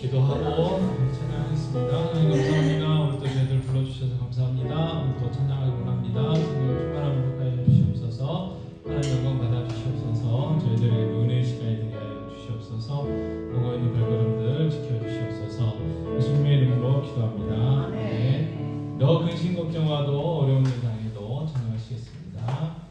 기도하고 찬양하겠습니다. 하나님 감사합니다. 오늘 또 저희들 불러주셔서 감사합니다. 오늘 또 찬양하기 원합니다. 성령 충만함을 하여 주시옵소서. 하나님 영광 받아 주시옵소서. 저희들에게 은혜의 시간이 되게 하여 주시옵소서. 오고 있는 발걸음들 지켜주시옵소서. 예수님의 이름으로 기도합니다. 네. 너 근심 걱정와도 어려운 일 당해도 찬양하시겠습니다.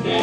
내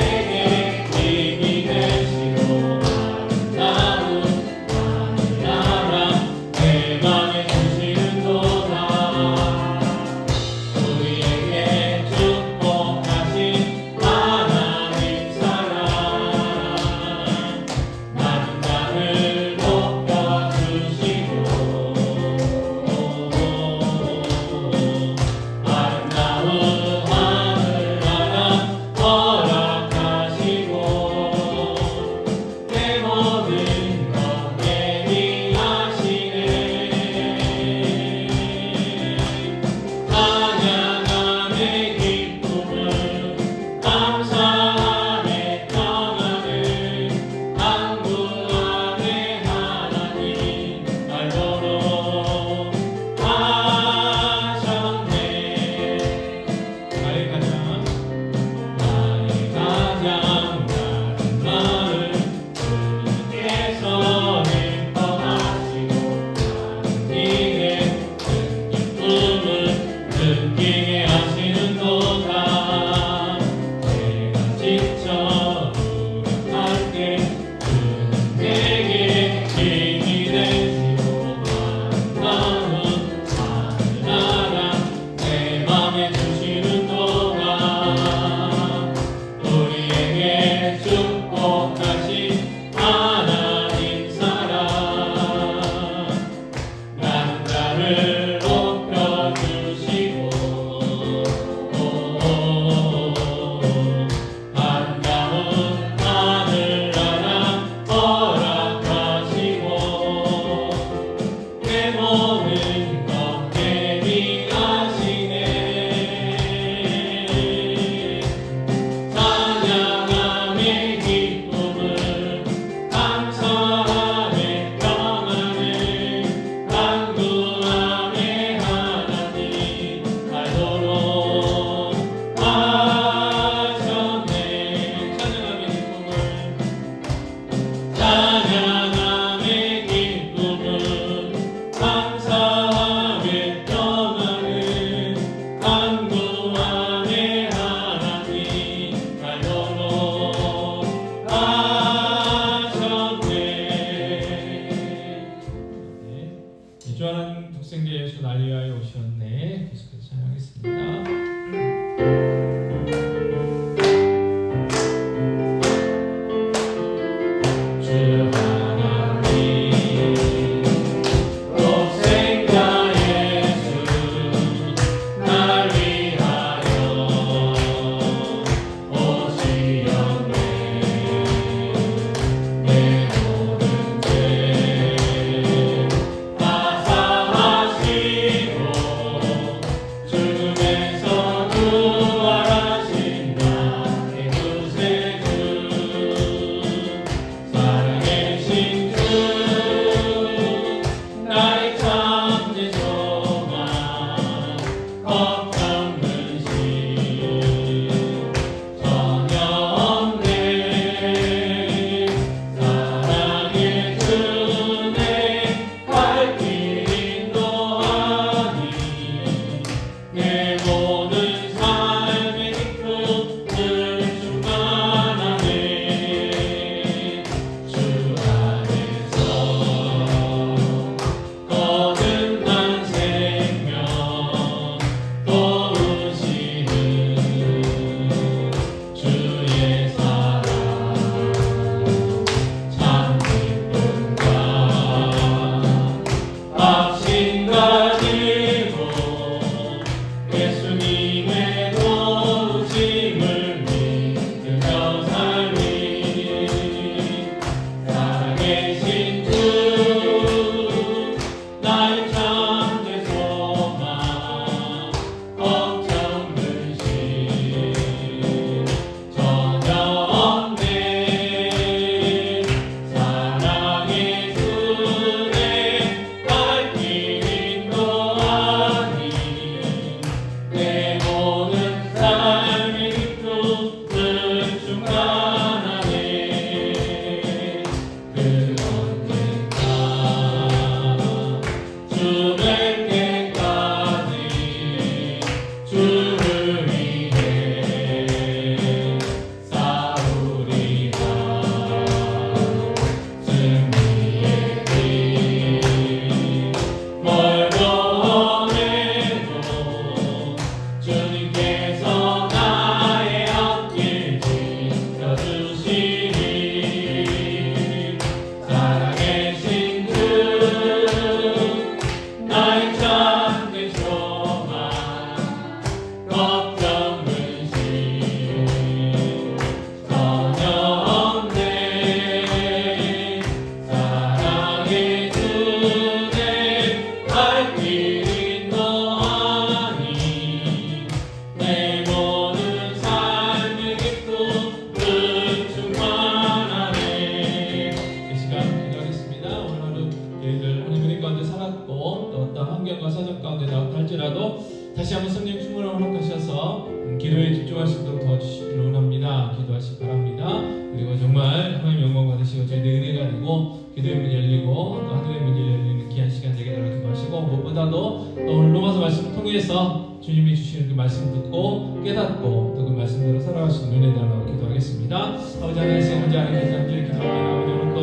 집중하시도록 도와주시기를 원합니다. 기도하시기 바랍니다. 그리고 정말 하나님 영광 받으시고 저희들 은혜가 되고 기도의 문이 열리고 또 하늘의 문이 열리는 귀한 시간 되게 달라고 기도하시고 무엇보다도 오늘 로마서 말씀을 통해서 주님이 주시는 그 말씀 듣고 깨닫고 또 그 말씀대로 살아가시는 은혜 달라고 기도하겠습니다. 아버지 하나님 시간 먼저 하나님께 감사히 기도합니다. 아버지 오늘 또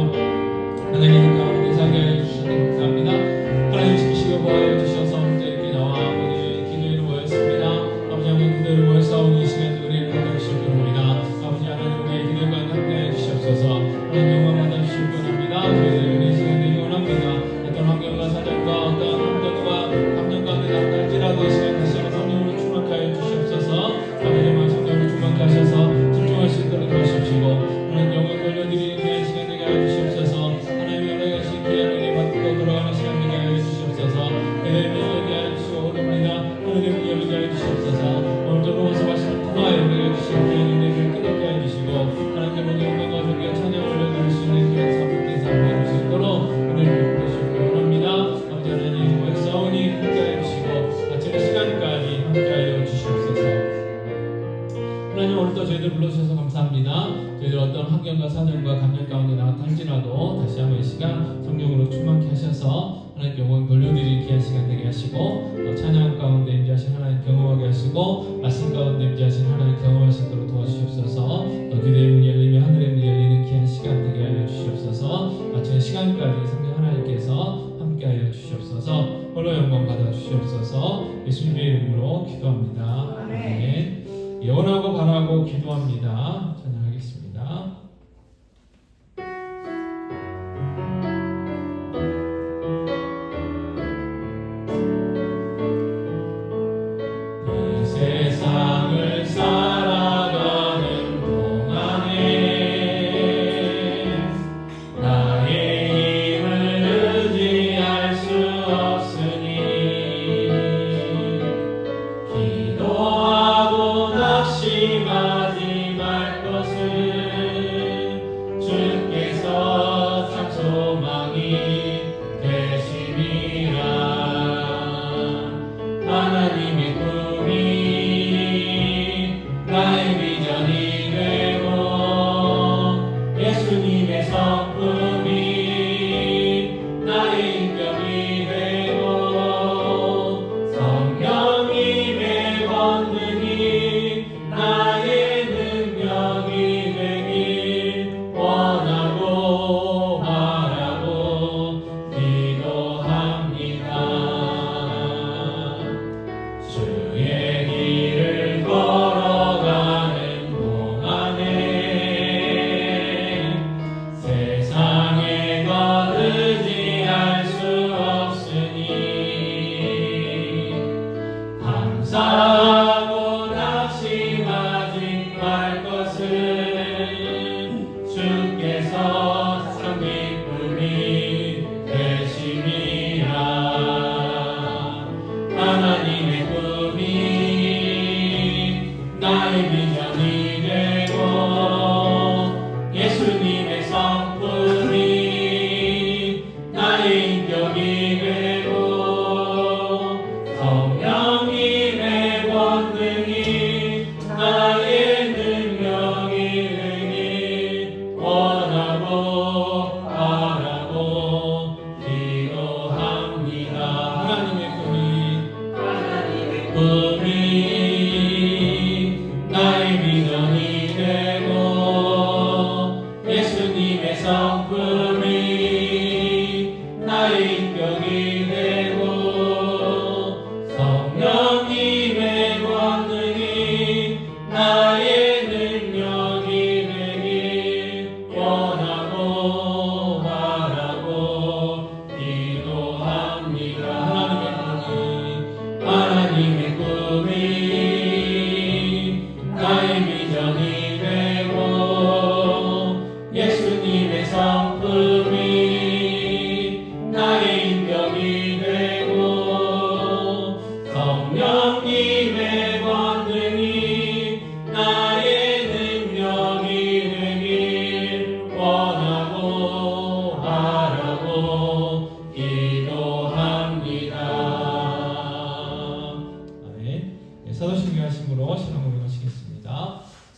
하나님 가운데 살게 해주셔서 감사합니다. 하나님 지키시고 보호해 주셔서 혼자 이렇게 나와 아버지 기도회로 모였습니다. 아버지 하나님 기도회로 모여서 이 시간 은혜를 받아주실 겁니다. 아버지 하나님 우리의 기도가 함께해 주시옵소서. 하나님 영광 받아주실 분입니다. 저희들 은혜 시간 되기 원합니다. 어떤 환경과 사정과 어떤 감정과 감정 가운데 나타날지라도 이 시간 다시 한번 성령으로 충만하여 주시옵소서. 아버지 만 성령으로 충만하셔서 집중할 수 있도록 도와주시고 하나님 영광 돌려드리는 귀한 시간 되게 하여 주시옵소서. 하나님 여러 가지 귀한 은혜 받고 돌아가는 시간 되게 하여 주시옵소서. 예배를 열게 하여 주시고 오릅니다. 하나님 열게 하여 주시옵소서. 오늘도 로마서 말씀을 통하여 열게 주시고 귀한 은혜를 깨닫게 하여 주시고 하나님의 모든 영광과 존귀한 찬양을 올려드릴 수 있는 귀한 사람들께 사용할 수 있도록 은혜를 베푸시기 원합니다. 아버지 하나님 모였사오니 함께하여 주시고 아침의 시간까지 함께하여 주시옵소서. 하나님 오늘도 저희들 불러주셔서 감사합니다. 저희들 어떤 환경과 사정과 감정 가운데 나갔다 할지라도 다시 한번 이 시간 성령으로 충만케 하셔서 하나님께 영광 돌려드리는 귀한 시간 되게 하시고 찬양 가운데 임재하신 하나님 경험하게 하시고 말씀 가운데 임재하신 하나님 경험하시도록 도와주시옵소서. 기도의 문이 열리며 하늘의 문이 열리는 귀한 시간 되게 하여 주시옵소서. 마치는 시간까지 성령 하나님께서 함께하여 주시옵소서. 홀로 영광 받아 주시옵소서. 예수님의 이름으로 기도합니다. 아멘. 예언하고 바라고 기도합니다. 찬양하겠습니다. 이 세상을 살아가는 동안에 나의 힘을 의지할 수 없으니 기도하고 낙심하지 말 것은 주께서 참 소망이 되심이라. 하나님의 꿈이 나의 비전이 되고 예수님의 성품이 나의 인격이 되고 성령님의 권능이 나의 능력이 되길 원하고 바라고 기도합니다. 주의 길을 걸어가는 동안에 세상의 것 의지할 수 없으니 감사하고 낙심하지 말 것은 주께서 참 기쁨이 되심이라. 하나님의 꿈이 나의 비전이 되고 예수님의 성품이 나의 인격이 되고 성령님의 권능이 나의 능력이 되길 원하고 바라고 기도합니다. 하나님의 꿈이 나의 비전이 되고 예수님의 성품이 나의 인격이 되고 성령님의 권능이 나의 능력이 되길 원하고 바라고 기도합니다. 하나님의 꿈이 나의 비전이 되고 예수님의 성품이 나의 인격이 되고 성령님의 권능이 나의 능력이 되길 원하고 바라고 기도합니다. 아멘. 사도신경 하심으로 신앙으로 가시겠습니다.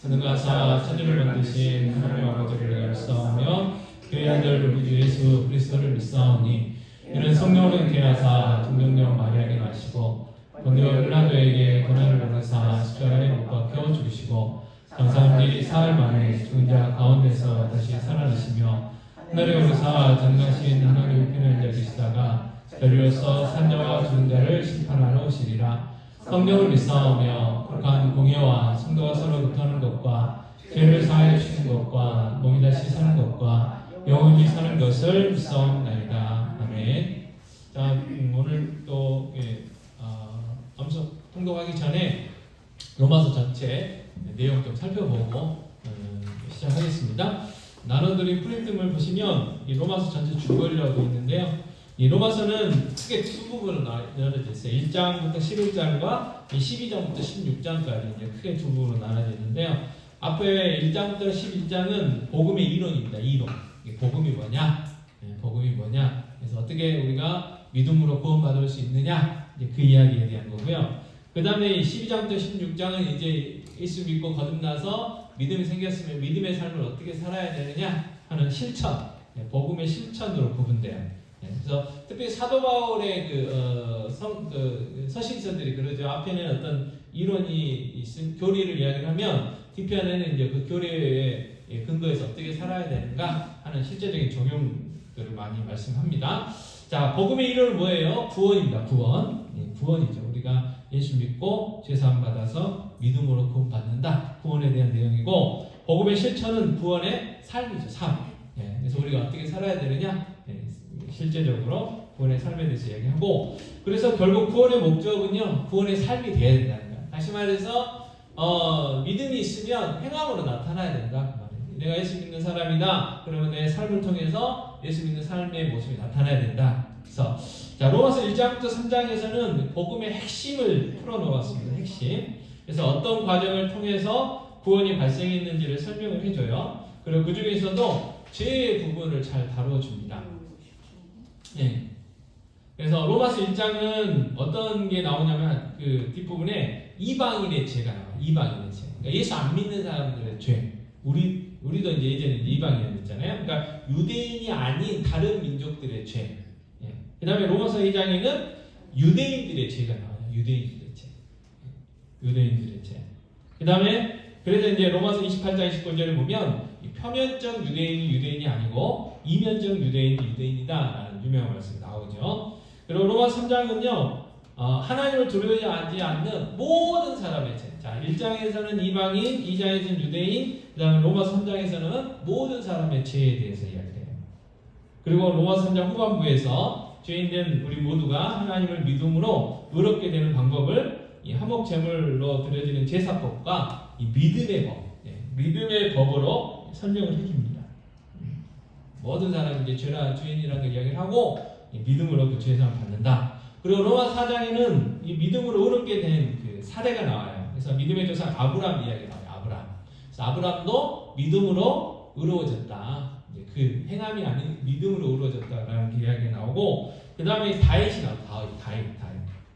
하늘과 천지를 만드신 하나님 아버지를 믿사오며 그의 아들 우리 주 예수 그리스도를 믿사오니 이는 성령으로 잉태하사 동정녀 마리아에게 나시고 본디오 빌라도에게 고난을 받으사 십자가에 못 박혀 죽으시고 장사한 사흘 만에 죽은 자 가운데서 다시 살아나시며 하늘에 오르사 전능하신 하나님 우편에 앉아 계시다가 저리로서 산자와 죽은 자를 심판하러 오시리라. 성령을 믿사오며 거룩한 공예와 성도가 서로 교통하는 것과 죄를 사하여 주시는 것과 몸이 다시 사는 것과 영원히 사는 것을 믿사옵나이다. 아멘. 자, 오늘 또 암송 통독하기 전에 로마서 전체 내용 좀 살펴보고 시작하겠습니다. 나눠드린 프린트물 보시면 이 로마서 전체 줄거리라고 있는데요. 이 로마서는 크게 두 부분으로 나눠져 있어요. 1장부터 11장과 12장부터 16장까지 이제 크게 두 부분으로 나눠져 있는데요. 앞에 1장부터 11장은 복음의 이론입니다. 이론. 복음이 뭐냐? 복음이 뭐냐? 그래서 어떻게 우리가 믿음으로 구원받을 수 있느냐? 이제 그 이야기에 대한 거고요. 그 다음에 12장부터 16장은 이제 예수 믿고 거듭나서 믿음이 생겼으면 믿음의 삶을 어떻게 살아야 되느냐 하는 실천, 복음의 실천으로 구분돼요. 그래서 특히 사도 바울의 서신서들이 그러죠. 앞에는 어떤 이론이 있은 교리를 이야기를 하면 뒤편에는 이제 그 교리에 근거해서 어떻게 살아야 되는가 하는 실제적인 적용들을 많이 말씀합니다. 자, 복음의 이론은 뭐예요? 구원입니다. 구원. 구원이죠. 우리가 예수 믿고 죄사함 받아서 믿음으로 구원받는다. 구원에 대한 내용이고, 복음의 실천은 구원의 삶이죠. 삶. 그래서 우리가 어떻게 살아야 되느냐? 실제적으로 구원의 삶에 대해서 얘기하고, 그래서 결국 구원의 목적은요, 구원의 삶이 되어야 된다는 거예요. 다시 말해서 믿음이 있으면 행함으로 나타나야 된다. 그 말이에요. 내가 예수 믿는 사람이다. 그러면 내 삶을 통해서 예수 믿는 삶의 모습이 나타나야 된다. 그래서 자, 로마서 1장부터 3장에서는 복음의 핵심을 풀어놓았습니다. 핵심. 그래서 어떤 과정을 통해서 구원이 발생했는지를 설명을 해줘요. 그리고 그 중에서도 죄의 부분을 잘 다뤄줍니다. 네. 그래서 로마서 1장은 어떤 게 나오냐면 그 뒷부분에 이방인의 죄가 나와요. 이방인의 죄. 그러니까 예수 안 믿는 사람들의 죄. 우리도 이제 예전에 이방인이었잖아요. 그러니까 유대인이 아닌 다른 민족들의 죄. 그 다음에 로마서 2장에는 유대인들의 죄가 나와요. 유대인들의 죄. 유대인들의 죄. 그 다음에 그래서 이제 로마서 28장 29절을 보면 표면적 유대인이 유대인이 아니고 이면적 유대인이 유대인이다 라는 유명한 말씀이 나오죠. 그리고 로마서 3장은요 하나님을 두려워하지 않는 모든 사람의 죄. 자, 1장에서는 이방인, 2장에서는 유대인, 그 다음에 로마서 3장에서는 모든 사람의 죄에 대해서 이야기해요. 그리고 로마서 3장 후반부에서 죄인된 우리 모두가 하나님을 믿음으로 의롭게 되는 방법을 이 화목 제물로 드려지는 제사법과 이 믿음의 법, 믿음의 법으로 설명을 해줍니다. 모든 사람이 이제 죄인이라는 걸 이야기를 하고 믿음으로 그 죄사함을 받는다. 그리고 로마 4장에는 이 믿음으로 의롭게 된 그 사례가 나와요. 그래서 믿음의 조상 아브람 이야기가 나와요. 아브람. 그래서 아브람도 믿음으로 의로워졌다. 그 행함이 아닌 믿음으로 의로워졌다라는 이야기가 나오고, 그 다음에 다윗이 나와요. 다윗.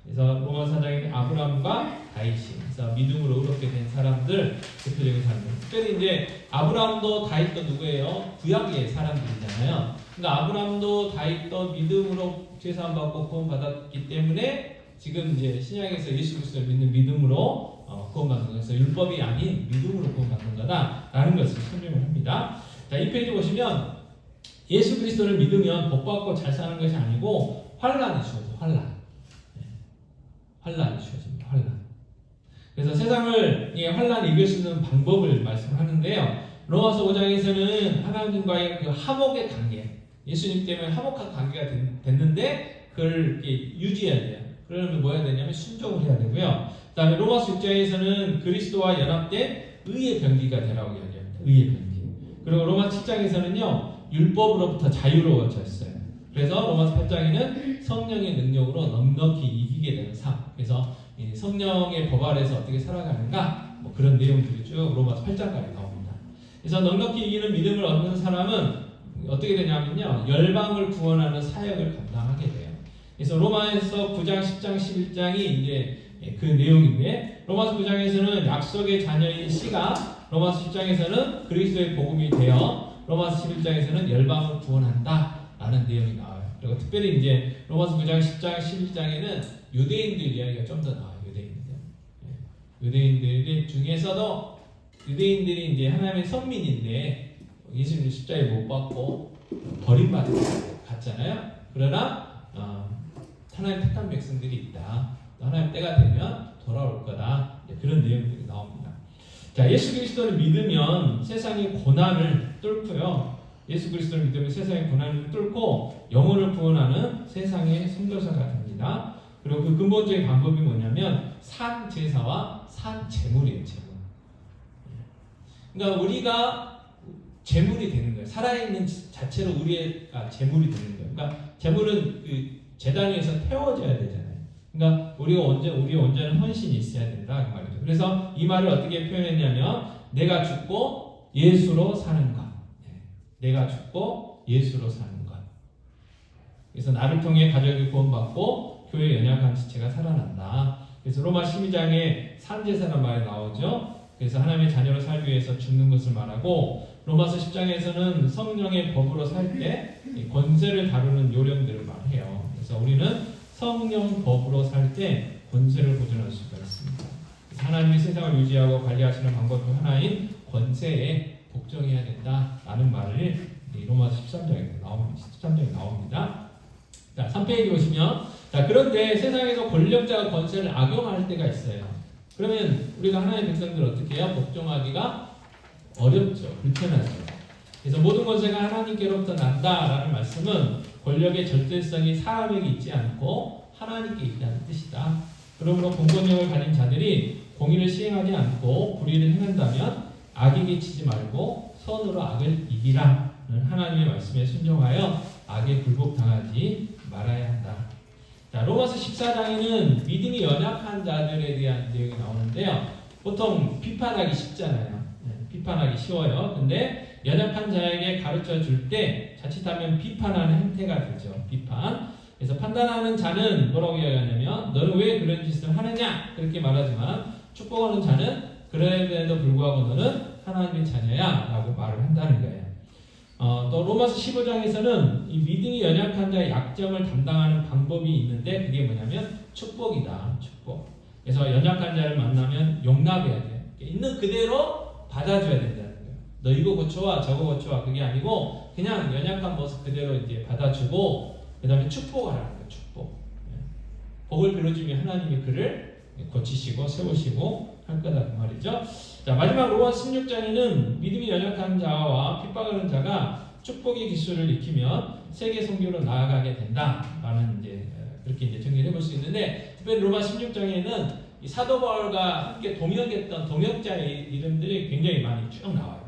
그래서 로마 4장에는 아브람과 다윗이, 그래서 믿음으로 의롭게 된 사람들, 대표적인 사람들. 특별히 이제 아브람도 다윗도 누구예요? 구약의 사람들이잖아요. 그러니까 아브람도 다윗도 믿음으로 죄사함 받고 구원받았기 때문에 지금 이제 신약에서 예수 그리스도를 믿는 믿음으로 구원받는 것에서 율법이 아닌 믿음으로 구원받는 거다라는 것을 설명을 합니다. 자, 이 페이지 보시면 예수 그리스도를 믿으면 복받고 잘 사는 것이 아니고 환난이 주어져요. 환난이 주어집니다. 환난. 그래서 세상을 환난이 이길 수 있는 방법을 말씀하는데요. 로마서 5장에서는 하나님과의 그 화목의 관계, 예수님 때문에 화목한 관계가 됐는데 그걸 유지해야 돼요. 그러면 뭐 해야 되냐면 순종을 해야 되고요. 그 다음에 로마서 6장에서는 그리스도와 연합된 의의 병기가 되라고 이야기합니다. 의의 병기. 그리고 로마 7장에서는요 율법으로부터 자유로워졌어요. 그래서 로마서 8장에는 성령의 능력으로 넉넉히 이기게 되는 삶. 그래서 성령의 법 아래서 어떻게 살아가는가 뭐 그런 내용들이 쭉 로마서 8장까지 나옵니다. 그래서 넉넉히 이기는 믿음을 얻는 사람은 어떻게 되냐면요 열방을 구원하는 사역을 감당하게 돼요. 그래서 로마에서 9장, 10장, 11장이 이제 그 내용인데 로마서 9장에서는 약속의 자녀인 씨가 로마서 10장에서는 그리스도의 복음이 되어 로마서 11장에서는 열방을 구원한다 라는 내용이 나와요. 그리고 특별히 이제 로마서 9장, 10장, 11장에는 유대인들 이야기가 좀 더 나와요. 유대인들 중에서도 유대인들이 이제 하나님의 선민인데 예수님 십자가에 못 박고 버림받은 갔잖아요. 그러나 하나님 택한 백성들이 있다. 하나님 때가 되면 돌아올 거다. 그런 내용들이 나옵니다. 자, 예수 그리스도를 믿으면 세상의 고난을 뚫고요. 예수 그리스도를 믿으면 세상의 고난을 뚫고 영혼을 구원하는 세상의 선교사가 됩니다. 그리고 그 근본적인 방법이 뭐냐면 산 제사와 산 제물이에요. 제물. 그러니까 우리가 제물이 되는 거예요. 살아있는 자체로 우리가 제물이 되는 거예요. 그러니까 제물은 그 제단 위에서 태워져야 되잖아요. 그러니까 우리가 우리 온전한 헌신이 있어야 된다 그 말이죠. 그래서 이 말을 어떻게 표현했냐면 내가 죽고 예수로 사는 것. 내가 죽고 예수로 사는 것. 그래서 나를 통해 가족이 구원받고 교회 연약한 지체가 살아난다. 그래서 로마 12장에 산제사라는 말이 나오죠. 그래서 하나님의 자녀로 살기 위해서 죽는 것을 말하고 로마서 10장에서는 성령의 법으로 살 때 권세를 다루는 요령들을 말해요. 그래서 우리는 성령 법으로 살 때 권세를 보존할 수가 있습니다. 하나님이 세상을 유지하고 관리하시는 방법 중 하나인 권세에 복종해야 된다라는 말을 로마서 13장에 나옵니다. 자, 3페이지 보시면 자, 그런데 세상에서 권력자가 권세를 악용할 때가 있어요. 그러면 우리가 하나님의 백성들 어떻게 해요? 복종하기가 어렵죠. 불편하죠. 그래서 모든 권세가 하나님께로부터 난다라는 말씀은 권력의 절대성이 사람에게 있지 않고 하나님께 있다는 뜻이다. 그러므로 공권력을 가진 자들이 공의를 시행하지 않고 불의를 행한다면 악에게 치지 말고 선으로 악을 이기라는 하나님의 말씀에 순종하여 악에 굴복당하지 말아야 한다. 자, 로마서 14장에는 믿음이 연약한 자들에 대한 내용이 나오는데요. 보통 비판하기 쉽잖아요. 비판하기 쉬워요. 근데 연약한 자에게 가르쳐 줄 때 자칫하면 비판하는 행태가 되죠. 비판. 그래서 판단하는 자는 뭐라고 이야기하냐면 너는 왜 그런 짓을 하느냐 그렇게 말하지만 축복하는 자는 그럼에도 불구하고 너는 하나님의 자녀야 라고 말을 한다는 거예요. 또 로마서 15장에서는 이 믿음이 연약한 자의 약점을 담당하는 방법이 있는데 그게 뭐냐면 축복이다. 축복. 그래서 연약한 자를 만나면 용납해야 돼요. 있는 그대로 받아줘야 된다는 거예요. 너 이거 고쳐와 저거 고쳐와 그게 아니고 그냥 연약한 모습 그대로 이제 받아주고 그 다음에 축복하라는 거예요. 축복. 복을 빌어주면 하나님이 그를 고치시고 세우시고 할 거다 그 말이죠. 자, 마지막 로마서 16장에는 믿음이 연약한 자와 핍박하는 자가 축복의 기술을 익히면 세계 선교로 나아가게 된다라는 이제 그렇게 이제 정리해 볼 수 있는데 특별히 로마 16장에는 이 사도 바울과 함께 동역했던 동역자의 이름들이 굉장히 많이 쭉 나와요.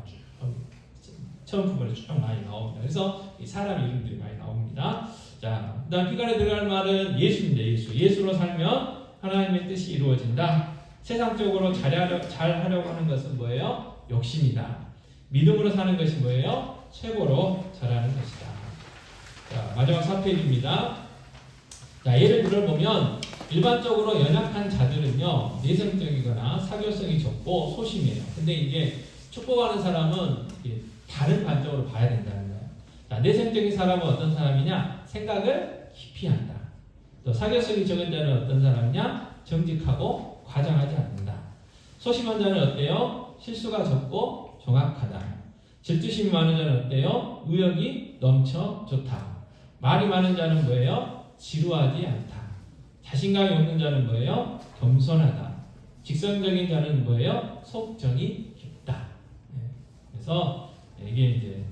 처음 부분에 쭉 많이 나옵니다. 그래서 이 사람 이름들이 많이 나옵니다. 자, 그다음 피간에 들어갈 말은 예수입니다. 예수로 살면 하나님의 뜻이 이루어진다. 세상적으로 잘하려고 하는 것은 뭐예요? 욕심이다. 믿음으로 사는 것이 뭐예요? 최고로 잘하는 것이다. 자, 마지막 4페이지입니다. 자, 예를 들어보면 일반적으로 연약한 자들은요 내성적이거나 사교성이 적고 소심해요. 근데 이제 축복하는 사람은 다른 관점으로 봐야 된다는 거예요. 자, 내성적인 사람은 어떤 사람이냐? 생각을 깊이 한다. 또 사교성이 적은 자는 어떤 사람이냐? 정직하고 과장하지 않는다. 소심한 자는 어때요? 실수가 적고 정확하다. 질투심이 많은 자는 어때요? 의욕이 넘쳐 좋다. 말이 많은 자는 뭐예요? 지루하지 않다. 자신감이 없는 자는 뭐예요? 겸손하다. 직선적인 자는 뭐예요? 속정이 깊다. 그래서 이게 이제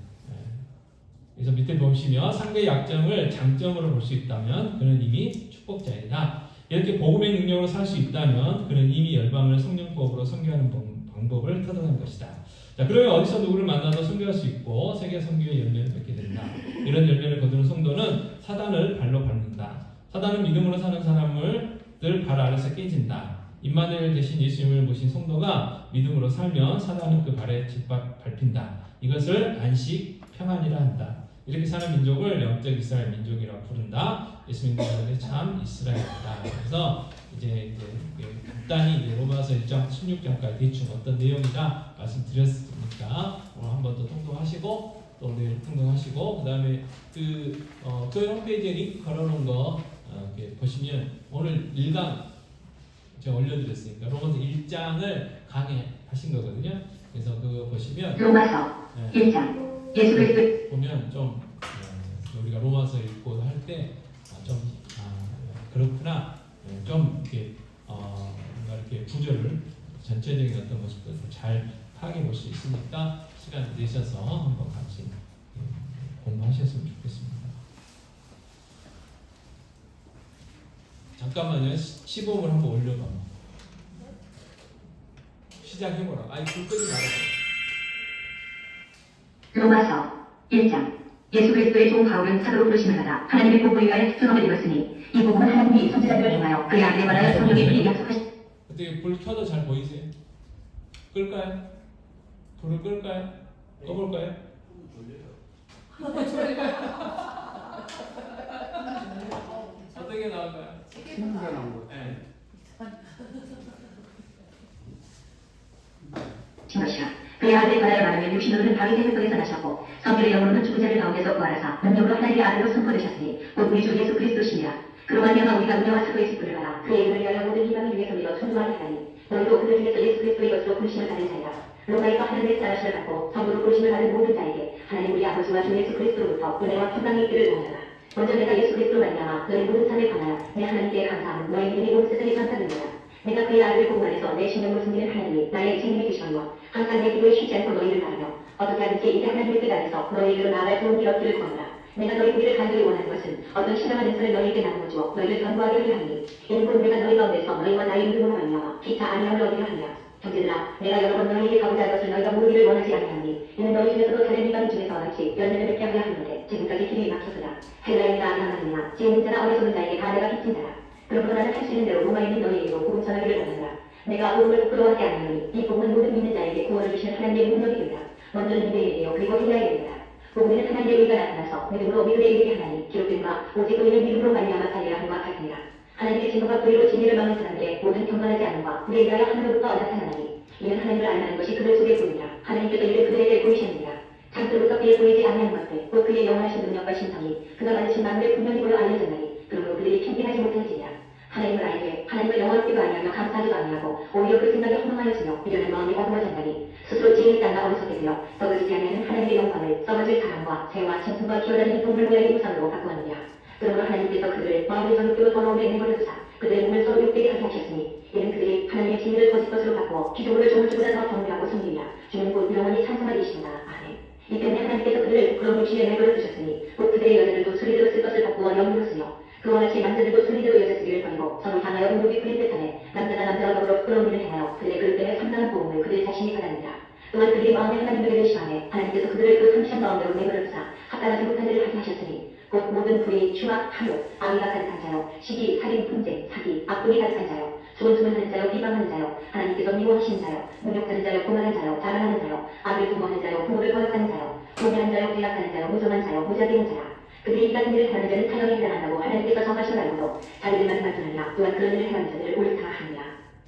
그래서 밑에 보시면 상대의 약점을 장점으로 볼 수 있다면 그는 이미 축복자이다. 이렇게 복음의 능력으로 살 수 있다면 그는 이미 열방을 성령법으로 선교하는 방법을 터득한 것이다. 자, 그러면 어디서 누구를 만나도 선교할 수 있고 세계 선교의 열매를 맺게 된다. 이런 열매를 거두는 성도는 사단을 발로 밟는다. 사단은 믿음으로 사는 사람들 발 아래서 깨진다. 임마누엘 대신 예수님을 모신 성도가 믿음으로 살면 사단은 그 발에 밟힌다. 이것을 안식 평안이라 한다. 이렇게 사는 민족을 영적 이스라엘 민족이라고 부른다. 예수 믿는 자들의 참 이스라엘이다. 그래서 이제 간단히 이제 로마서 1장 16장까지 대충 어떤 내용이다 말씀드렸으니까 오늘 한 번 더 통독하시고 또 내일 통독하시고 그 다음에 교회 홈페이지에 링크 걸어놓은 거 이렇게 보시면 오늘 1강 제가 올려드렸으니까 로마서 1장을 강의하신 거거든요. 그래서 그거 보시면 로마서 1장 예수 그리스도 보면 좀 우리가 로마서 읽고 할 때 좀 그렇구나 좀 이렇게 뭔가 이렇게 구조를 전체적인 어떤 모습도 잘 파악해 볼 수 있으니까 시간 내셔서 한번 같이 공부하셨으면 좋겠습니다. 잠깐만요. 시범을 한번 올려봐. 시작해보라. 아니 불 끄지 말아요. 로마서 1장 예수 그리스도의 종 바울은 사도로 부르심을 받아 하나님의 복음을 위하여 수능을 이뤘으니 이 복음은 하나님이 선지자들을 통하여 그의 아들에 관하여 성령이 미리 약속하신 어떻게 불 켜도 잘 보이세요? 끌까요? 불을 끌까요? 꺼볼까요? 어떻게 나올까요? 신기한 거. 네. 것이라 그의 아들에 관하여 말하면 육신으로는 다윗의 혈통에서 나셨고 성결의 영으로는 죽은 자들 가운데서 부활하사 능력으로 하나님의 아들로 선포되셨으니 곧 우리 주 예수 그리스도시니라. 그로 말미암아 우리가 은혜와 사도의 직분을 받아 그의 이름을 위하여 모든 희망을 위해서 믿어 순종하게 하니 너희도 그들 중에서 예수 그리스도의 것으로 부르심을 받은 자이라. 로마에서 하나님의 사랑을 받고 성도로 부르심을 받은 모든 자에게 하나님 우리 아버지와 주 예수 그리스도로부터 은혜와 평강이 있기를 원하노라. 먼저 내가 예수 그리스도로 말미암아 너희 모든 삶에 관하여 내 하나님께 감사함은 너희 믿음이 온 세상에 전파됩니다. 내가 그의 아들을 보고 안에서 내 신령을 숨기는 하나님이 나의 책임이 되시오며 항상 내 기도에 쉬지 않고 너희를 바라며 어떻게 하든지 이제 하나님의 뜻 안에서 너희에게로 나아갈 좋은 길 얻기를 구하노라. 내가 너희 우리를 간절히 원하는 것은 어떤 신령한 은사를 너희에게 나누어 주어 너희를 견고하게 하니 이는 곧 내가 너희 가운데서 너희와 나의 믿음으로 말미암아 기타 아니함을 얻으려 하니라. 형제들아 내가 여러 번 너희에게 가고자 한 것을 너희가 모르기를 원하지 아니하니 이는 너희 중에서도 다른 이방 중에서 같이 열매를 맺게 하려 하는데 지금까지 길이 막혀서다. 헬라인이나 아리아나이나 지혜있는 자나 어리석은 자에게 다 내가 빚진 자라. 그러므로 나는 할 수 있는 대로 로마에 있는 너희에게로 복음 전하기를 원하노라. 내가 복음을 부끄러워하지 않으니 이 복음은 모든 믿는 자에게 구원을 주시는 하나님의 능력이 된다. 먼저는 유대인에 대하여 그리고 헬라에 대하여 복음에는 하나님의 의가 나타나서 믿음으로 믿음에 이르게 하나니 기록된바 오직 의인은 믿음으로 말미암아 살리라 함과 같으니라. 하나님의 증거가 불의로 진리를 막는 사람들의 모든 경건하지 않음과 그에 대하여 하늘로부터 나타나니 이는 하나님을 알만한 것이 그들 속에 보이니라. 하나님께서 이를 그들에게 보이셨느니라. 장소로서 그에 보이지 아니하는 것들 곧 그의 영원하신 능력과 신성이 그가 받으신 만물의 분명히 보여 알려졌나니 그러므로 그들이 편견하지 못할지니라. 하나님을 알되 하나님을 영원하지도 아니하며 감사하지도 아니하고 오히려 그 생각에 허망하였으며 미련한 마음이 어두워졌나니 스스로 지혜의 땅과 어리석게 되어 썩어지지 아니하는 하나님의 영광을 썩어질 사랑과 재와 짐승과 기어다니는 동물 모양의 우상으로 바꾸었느냐. 그러므로 하나님께서 그들을 마음의 정욕대로 더러움에 내버려두사 그들의 몸을 서로 욕되게 하게 하셨으니 이는 그들이 하나님의 진리를 거짓 것으로 바꾸어 기도를 종을 주보다 더 경배하고 섬기며 주는 곧 영원히 찬송하리이시다. 아멘. 이 때문에 하나님께서 그들을 부끄러운 육신에 내버려두셨으니 곧 그들의 여자들도 수리대로 쓸 것을 벗고 영으로 쓰며 그와 같이 남자들도 수리대로 여자 쓰기를 버리고 서로 향하여 의복이 풀린 듯하네. 남자가 남자와 더불어 부끄러운 일을 행하여 그들의 그릇 때문에 상당한 보응을 그들 자신이 받았느니라. 또한 그들이 마음에 하나님에게 의심하네 하나님께서 그들을 그 상시한 마음대로 내버려두사 합당하지 못한 일을 하게 하셨으니 곧 모든 불의, 추악, 탐욕, 악의가 가득한 자요 시기, 살인, 분쟁, 사기, 악독이 가득한 자요 수곤수곤하는 자요 비방하는 자요 하나님께서 미워하시는 자요 능욕하는 자요 공하는 자요 자랑하는 자요 악을 도모하는 자요 부모를 거역하는 자요 공개한 자요 배약하는 자요 무정한 자요 무자비한 자라. 그들이 이 같은 일을 하는 자는 타령에 해당한다고 하나님께서 정하신 알고도 자기들만 말씀하니라. 또한 그런 일을 행하는 자들을 옳다 하느니라.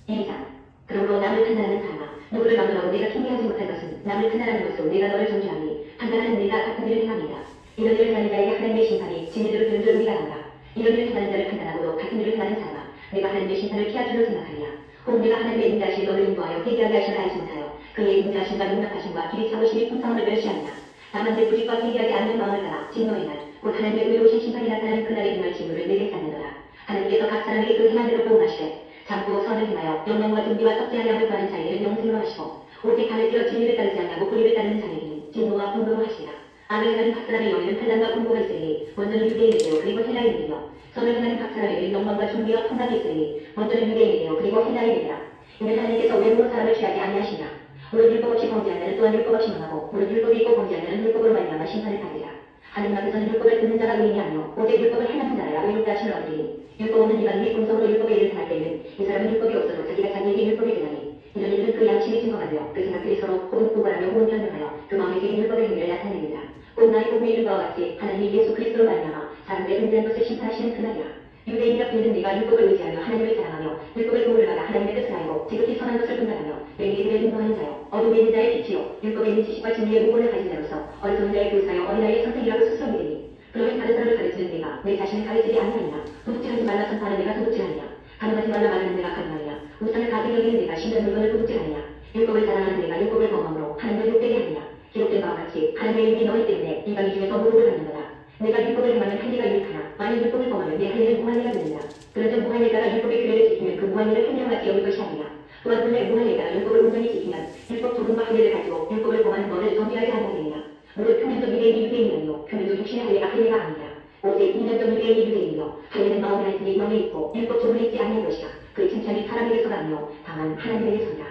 2장 그러므로 남을 판단하는 자나 누구를 막으라고 내가 핑계하지 못할 것은 남을 판단하는 것으로 내가 너를 존중하니 판단하는 네가 같은 일을 행함이다. 이런 일을 하는 자에게 하나님의 심판이 진리대로 되는 줄 우리가 안다. 이런 일을 행하는 자를 판단하고도 같은 일을 행하는 자나 내가 하나님의 심판을 피할 줄로 생각하리라. 혹 내가 하나님의 인자하신 너를 인도하여 회개하게 하시라 하지 못하여 그의 인자하심과 능력하심과 길이 참으심이 풍성함을 멸시하느냐. 다만 내 부직과 회개하지 않는 마음을 따라 진노의 날 곧 하나님의 의로우신 심판이 나타나는 그날의 행할 징후를 내게 쌓는도다. 하나님께서 각 사람에게 그 행한 대로 보응하시되 참고 선을 행하여 영광과 존귀와 섭제하려 하는 구하는 자에게는 영생으로 하시고 오직 간을 들어 진리를 따르지 아니하고 불의를 따르는 자에게는 진노와 분노로 하시리라. 악을 행하는 각 사람의 영에는 환난과 분노가 있으니 먼저는 유대인에게요 그리고 헬라인에게요. 선을 행하는 각 사람에게는 영광과 존귀와 평강이 있으니 먼저는 유대인에게요 그리고 헬라인에게라. 이는 하나님께서 외모로 사람을 취하지 아니하시나. 물론 율법 없이 범죄한 자는 또한 율법 없이 망하고 물론 율법이 있고 범죄한 자는 율법으로 말미암아 심판을 받으리라. 하나님 앞에서는 율법을 듣는 자가 의인이 아니요 오직 율법을 행하는 자라야 의롭다 하심을 얻으리니 율법 없는 이방인이 공성으로 율법의 일을 행할 때에는 이 사람은 율법이 없어도 자기가 자기에게 율법이 되나니 이런 일은 그 양심이 증거가 되어 그 생각들이 서로 혹은 우발하며 혹은 변명하여 그 마음에 새긴 율법의 행위를 나타냅니다. 곧 나의 복음에 이른 바와 같이 하나님이 예수 그리스도로 말미암아 사람들의 은밀한 것을 심판하시는 그날이라. 유대인이라 불리는 네가 율법을 의지하며 하나님을 사랑하며 율법의 도움을 받아 하나님의 뜻을 알고 지극히 선한 것을 분별하며 맹인들을 인도하는 자요 어둠에 있는 자의 빛이요 율법에 있는 지식과 진리의 무고를 가진 자로서 어리석은 자의 교사여 어린아이의 선택이라고 스스로 믿으니 그러면 다른 사람을 가르치는 네가 내 자신을 가르치지 아니하느냐 도둑질하지 말라 선포하는 내가 도둑질하느냐 가늠하지 말라 말하는 내가 가늠하느냐 우상을 가득 여기는 내가 신전 물건을 도둑질하느냐 율법을 자랑하는 내가 율법을 범함으로 하나님을 욕되게 하느냐 기록된 바와 같이 하나님의 이름이 너희 때문에 이방인 중에서 무릎을 받는도다. 내가 율법을 행하면 할 일가 유익하나 만일 율법을 범하면 내 할 일은 무한 일가 되느냐. 그런즉 무한 일가가 율법의 규례를 지키면 그 무한 일을 횡령같이 여길 것이 아니냐. 또한 본래 무한 일가가 율법을 온전히 지키면 율법 조금과 할례를 가지고 율법을 범하는 너를 정죄하지 않으리냐. 무릇 표면적 유대인이 유대인이 아니요 표면적 육신의 할례가 할례가 아니냐. 오직 이면적 유대인이 유대인이요 할례는 마음에 하였으니 영에 있고 율법 조문에 있지 아니한 것이라. 그 칭찬이 사람에게서가 아니요 다만 하나님에게서라.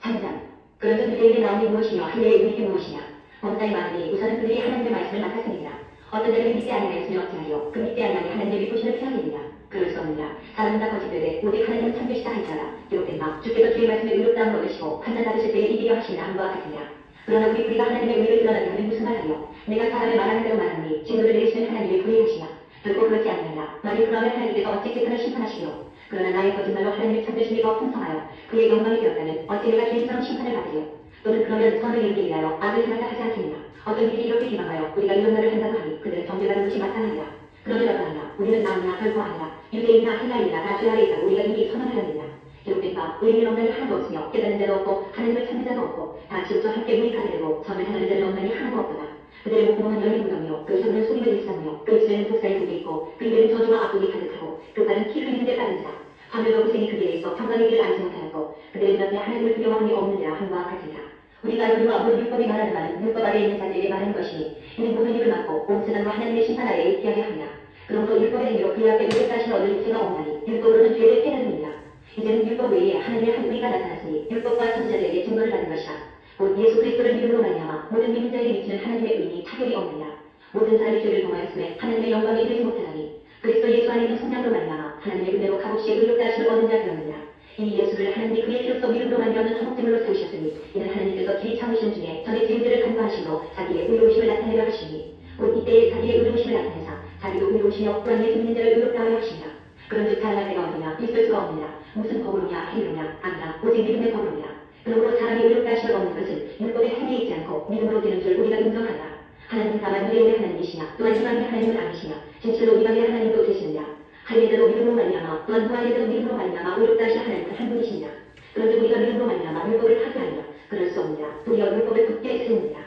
3장 그런즉 유대인의 나옴이 무엇이며 할례의 유익이 무엇이냐. 범사의 말하니 우선은 그들이 하나님의 말씀을 맡았습니다. 어떤 자들이 믿지 아니하였으면 어찌하여 그 믿지 아니하니 하나님의 믿고시는 피하겠느냐. 그럴 수 없느냐. 사람은 다 거짓되되 오직 하나님은 참되시다 할지라라. 기록된 바 주께서 주의 말씀에 의롭다함을 얻으시고 판단 받으실 때에 이기려 하시나 함과 같으냐. 그러나 우리가 하나님의 의를 드러나게 하면 무슨 말하며 내가 사람의 말하는 대로 말하니 진노를 내리시는 하나님의 불의 하시나. 결코 그렇지 아니하나. 만일 그러면 하나님께서 어찌 세상을 심판하시려. 그러나 나의 거짓말로 하나님의 참되심이 더 풍성하여 그의 영광이 되었다면 어찌 내가 죄인처럼 심판을 받으려. 또는 그러면 선을 이루기 위하여 악을 행하자 하지 않겠느냐. 어떤 일이 이렇게 기망하여 우리가 이런 말을 한다고 하니 그들은 정죄받는 것이 마땅하니라. 그러면 어떠하냐. 우리는 남이나 결코 아니라 유대인이나 헬라인이나 다 죄 아래 있다고 우리가 이미 선언하였느냐. 기록된 바 의인을 얻는 자 하나도 없으며 깨닫는 자도 없고 하나님을 찾는 자도 없고 다 지옥과 함께 무익하게 되고 선을 하는 자를 얻는 이 하나도 없도다. 그들의 목구멍은 열린 무덤이요 그 손은 소리를 일삼으며 그 입술에는 독사의 독이 있고 그 입에는 저주와 악독이 가득하고 그 발은 피 흘리는 데 빠른 자 하늘과 고생이 그 길에 있어 평강의 길을 알지 못하였고 그들의 눈앞에 하나님을 두려워함이 없느니라 함과 같으니라. 우리가 알거니와 모든 율법이 말하는 말은 율법 아래에 있는 자들에게 말하는 것이니 이는 모든 일을 막고 온 세상과 하나님의 심판 아래에 있게 하려 하냐. 그러므로 율법의 행위로 그의 앞에 율법 다시 얻을 육체가 없나니 율법으로는 죄를 깨달음이니라. 이제는 율법 외에 하나님의 한 우리가 나타났으니 율법과 선지자들에게 증거를 받은 것이라. 곧 예수 그리스도를 믿음으로 말미암아 모든 믿는 자에게 미치는 하나님의 의인이 타격이 없느냐. 모든 사람이 죄를 범하였음에 하나님의 영광에 이르지 못하나니 그리스도 예수 안에 있는 성장으로 말미암아 하나님의 은혜로 값없이 의롭다 하심을 얻은 자 되었느냐. 이 예수를 하나님이 그의 피로써 믿음으로 말미암는 화목제물로 세우셨으니 이는 하나님께서 길이 참으시는 중에 전의 죄인들을 간과하심으로 자기의 의로우심을 나타내려 하시니 곧 이때에 자기의 의로우심을 나타내사 자기도 의로우시며 또한 예수 믿는 자를 의롭다 하려 하시니라. 그런즉 자랑할 데가 어디냐 있을 수가 없느냐. 무슨 법으로냐 행위로냐 아니라 오직 믿음의 법으로냐. 그러므로 사람이 의롭다 하심을 얻는 것은 율법의 행위에 있지 않고 믿음으로 되는 줄 우리가 인정하라. 하나님은 다만 유대인의 하나님이시냐 또한 이방인의 하나님은 아니시냐. 진실로 이방인의 하나님도 되시느냐. 할례대로 믿음으로 말미암아 또한 부활례대로 믿음으로 말미암아 의롭다 하신 하나님은 한 분이시냐. 그런즉 우리가 믿음으로 말미암아 율법을 하게 하느냐. 그럴 수 없느냐. 도리어 율법을 굳게 세우느냐.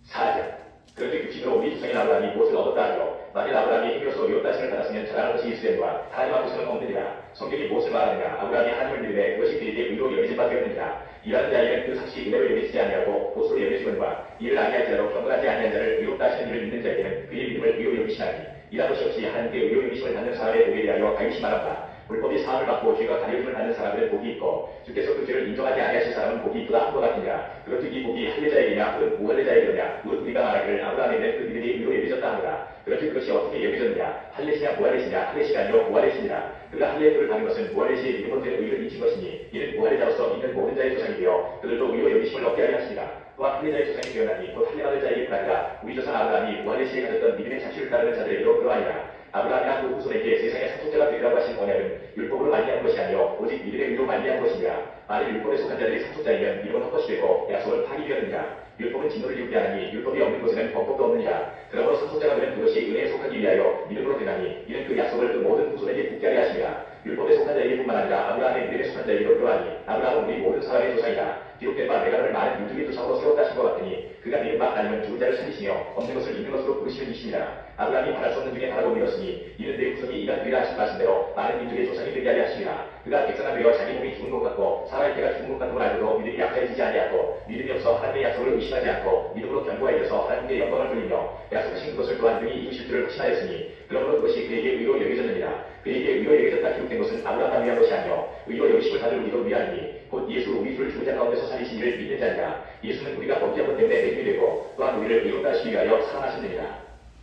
4장 그런즉 육신으로 우리 조상인 아브라함이 무엇을 얻었다 하며 만일 아브라함이 행위로서 의롭다 하심을 받았으면 자랑할 것이 이스라엘과 하나님 앞에서는 없느니라. 성경이 무엇을 말하느냐. 아브라함이 하나님을 믿음에 그것이 그에게 의로 여겨진 바 되었느니라. 이라는 자에게는 그 상시 은혜로 여겨지지 아니하고 보수로 여겨지거니와 이를 아니할 자로 경건하지 아니한 자를 의롭다 하시는 일을 믿는 자에게는 그의 믿음을 의로 여기시나니 이란 것이 없이 하나님께 의로 여기심을 받는 사람의 복에 대하여 가유시 말한다. 불법이 사함을 받고 죄가 가려짐을 받는 사람들은 복이 있고 주께서 그 죄를 인정하지 아니하실 사람은 복이 있도다 한것 같으니라. 그런즉 이 복이 할례자에게냐 혹은 무할례자에게냐 무릇 우리가 말하기를 아브라함에는 그 믿음이 의로 여겨졌다 하노라. 그런즉 그것이 어떻게 여겨졌느냐. 할례시냐 무할례시냐. 할례시가 아니요 무할례시니라. 그가 할례의 뿔을 가는 것은 무할례시의 믿음으로 된 의를 잊힌 것이니 이는 무할례자로서 있는 모든 자의 조상이 되어 그들도 의로 여기심을 얻게 하려 하시니라. 또한 할례자의 조상이 되었나니 곧 할례받을 자에게뿐 아니라 우리 조상 아브라함이 무할례시에 가졌던 믿음의 자취를 따르는 자들에게도 그러하니라. 아브라함이나 그 후손에게 세상의 상속자가 되리라고 하신 언약은 율법으로 말미암은 것이 아니요 오직 믿음의 의로 말미암은 것이니라. 만일 율법에 속한 자들이 상속자이면 이름은 헛것이 되고 약속은 파기되었느니라. 율법은 진노를 이루게 하나니 율법이 없는 곳에는 법법도 없느니라. 그러므로 상속자가 되는 그것이 은혜에 속하기 위하여 믿음으로 되나니 이는 그 약속을 그 모든 후손에게 굳게 하게 하시니라. 율법에 속한 자에게뿐만 아니라 아브라함의 믿음에 속한 자에게도 그러하니 아브라함은 우리 모든 사람의 조상이다. 기록된 바 내가 너를 많은 민족의 조상으로 세웠다 하신 것 같으니 그가 믿음 바 아니면 죽은 자를 살리시며 없는 것을 있는 것으로 부르시는 이시니라. 아브라함이 바랄 수 없는 중에 바라고 믿었으니 이는 내 후손이 이가 되리라 하신 말씀대로 많은 민족의 조상이 되게 하려 하시니라. 그가 백성아 되어 자기 몸이 죽은 것 같고 살아있 때가 죽은 것 같음을 알고도 믿음이 약해지지 아니하고 믿음이 없어 하나님의 약속을 의심하지 않고 믿음으로 견고하여 이어서 하나님께 영광을 돌리며 약속하신 것을 또한 능히 이루실 줄을 확신하였으니 그러므로 그것이 그에게 의로 여겨졌느니라. 그에게 의로 여겨졌다 기록된 것은 아브라함을 위한 것이 아니요 의로 여기심을 받을 우리로 위하니 곧 예수 우리 주를 죽은 자 가운데서 살리신 이를 믿는 자니라. 예수는 우리가 범죄한 것 때문에 매임이 되고 또한 우리를 의롭다 하시기 위하여 사랑하셨느니라.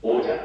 5장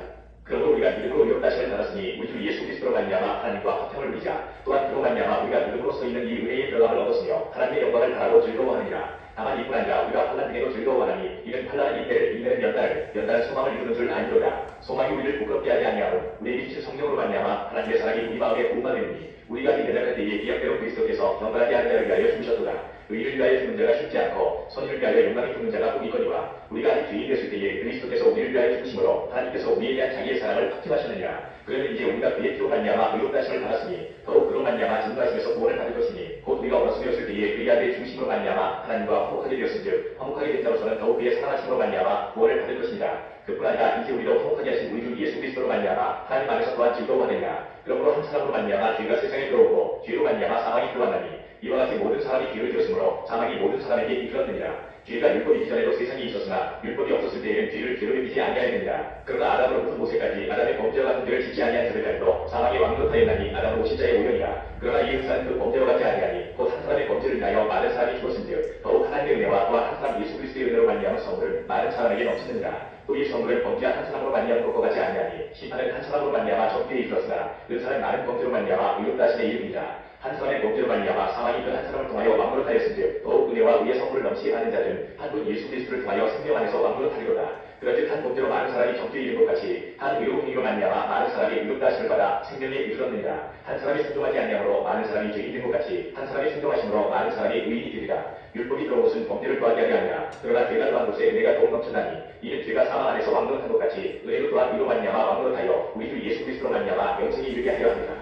그러므로 우리가 믿음으로 의롭다 하심을 받았으니 우리 주 예수 그리스도로 말미암아 하나님과 화평을 누리자. 또한 그로 말미암아 우리가 믿음으로 서 있는 이 은혜의 들어감을 얻었으며 하나님의 영광을 바라고 즐거워하느니라. 다만 이뿐 아니라 우리가 환난 중에도 즐거워하나니 이는 환난은 이때를 인내는 연단을 연단은 소망을 이루는 줄 아니로다. 소망이 우리를 부끄럽게 하지 아니하고 우리에게 주신 성령으로 말미암아 하나님의 사랑이 우리 마음에 부음하되니 우리가 이 연약할 때에 기약대로 그리스도께서 경건하지 않은 자를 위하여 죽으셨도다. 의를 위하여 죽는 자가 쉽지 않고 선의를 위하여 욕망이 죽는 자가 복이거니와 우리가 아직 죄인 됐을 때에 그리스도께서 우리를 위하여 죽으심으로 하나님께서 우리에 대한 자기의 사랑을 확증하셨느니라. 그러면 이제 우리가 그의 피로 말미암아 의롭다심을 받았으니 더욱 그로 말미암아 증거하심에서 구원을 받을 것이니 곧 우리가 어리석었을 때에 그의 아들의 죽으심으로 말미암아 하나님과 화목하게 되었은즉 화목하게 된 자로서는 더욱 그의 사랑하심으로 말미암아 구원을 받을 것이니라. 그뿐 아니라 이제 우리도 화목하게 하신 우리 주 예수 그리스도로 말미암아 하나님 안에서 또한 즐거워하느니라. 그러므로 한 사람으로 말미암아 죄가 세상에 들어오고 죄로 말미암아 사망이 들어왔나니 이와 같이 모든 사람이 죄를 지었으므로 사망이 모든 사람에게 이르렀느니라. 죄가 율법이 이전에도 세상에 있었으나 율법이 없었을 때에는 죄를 죄로 여기지 아니하였느니라. 그러나 아담으로부터 모세까지 아담의 범죄와 같은 죄를 짓지 아니한 자들까지도 사망이 왕노하였나니 아담은 오신자의 오형이라. 그러나 이 은사는 그 범죄와 같지 아니하니 곧 한 사람의 범죄를 인하여 많은 사람이 죽었은즉 더욱 하나님의 은혜와 또한 한 사람 예수 그리스도의 은혜로 말미암은 선물 많은 사람에게 넘치느니라. 또 이 선물은 범죄한 한 사람으로 말미암은 것과 같지 아니하니 심판은 한 사람으로 말미암아 적대에 이르렀으나 은사는 많은 범죄로 말미암아 의롭다 하심에 이름이라. 한 사람의 범죄로 말미암아 사망이 그 한 사람을 통하여 왕노릇하였은즉 더욱 은혜와 의의 선물을 넘치게 하는 자는 한 분 예수 그리스도를 통하여 생명 안에서 왕노릇하리로다. 그런즉 한 범죄로 많은 사람이 적대에 이른 것 같이 한 의로운 행위로 말미암아 많은 사람이 의롭다 하심을 받아 생명에 이르렀느니라. 한 사람이 순종하지 아니함으로 많은 사람이 죄인이 된 것 같이 한 사람이 순종하심으로 많은 사람이 의인이 되리라. 율법이 들어온 것은 범죄를 더하게 하려 함이라. 그러나 죄가 더한 곳에 은혜가 더욱 넘쳐나니 이는 죄가 사망 안에서 왕노릇한 것 같이 은혜로 또한 의로 말미암아 왕노릇하여 우리 주 예수 그리스도로 말미암아 영생에 이르게 하려 합니다.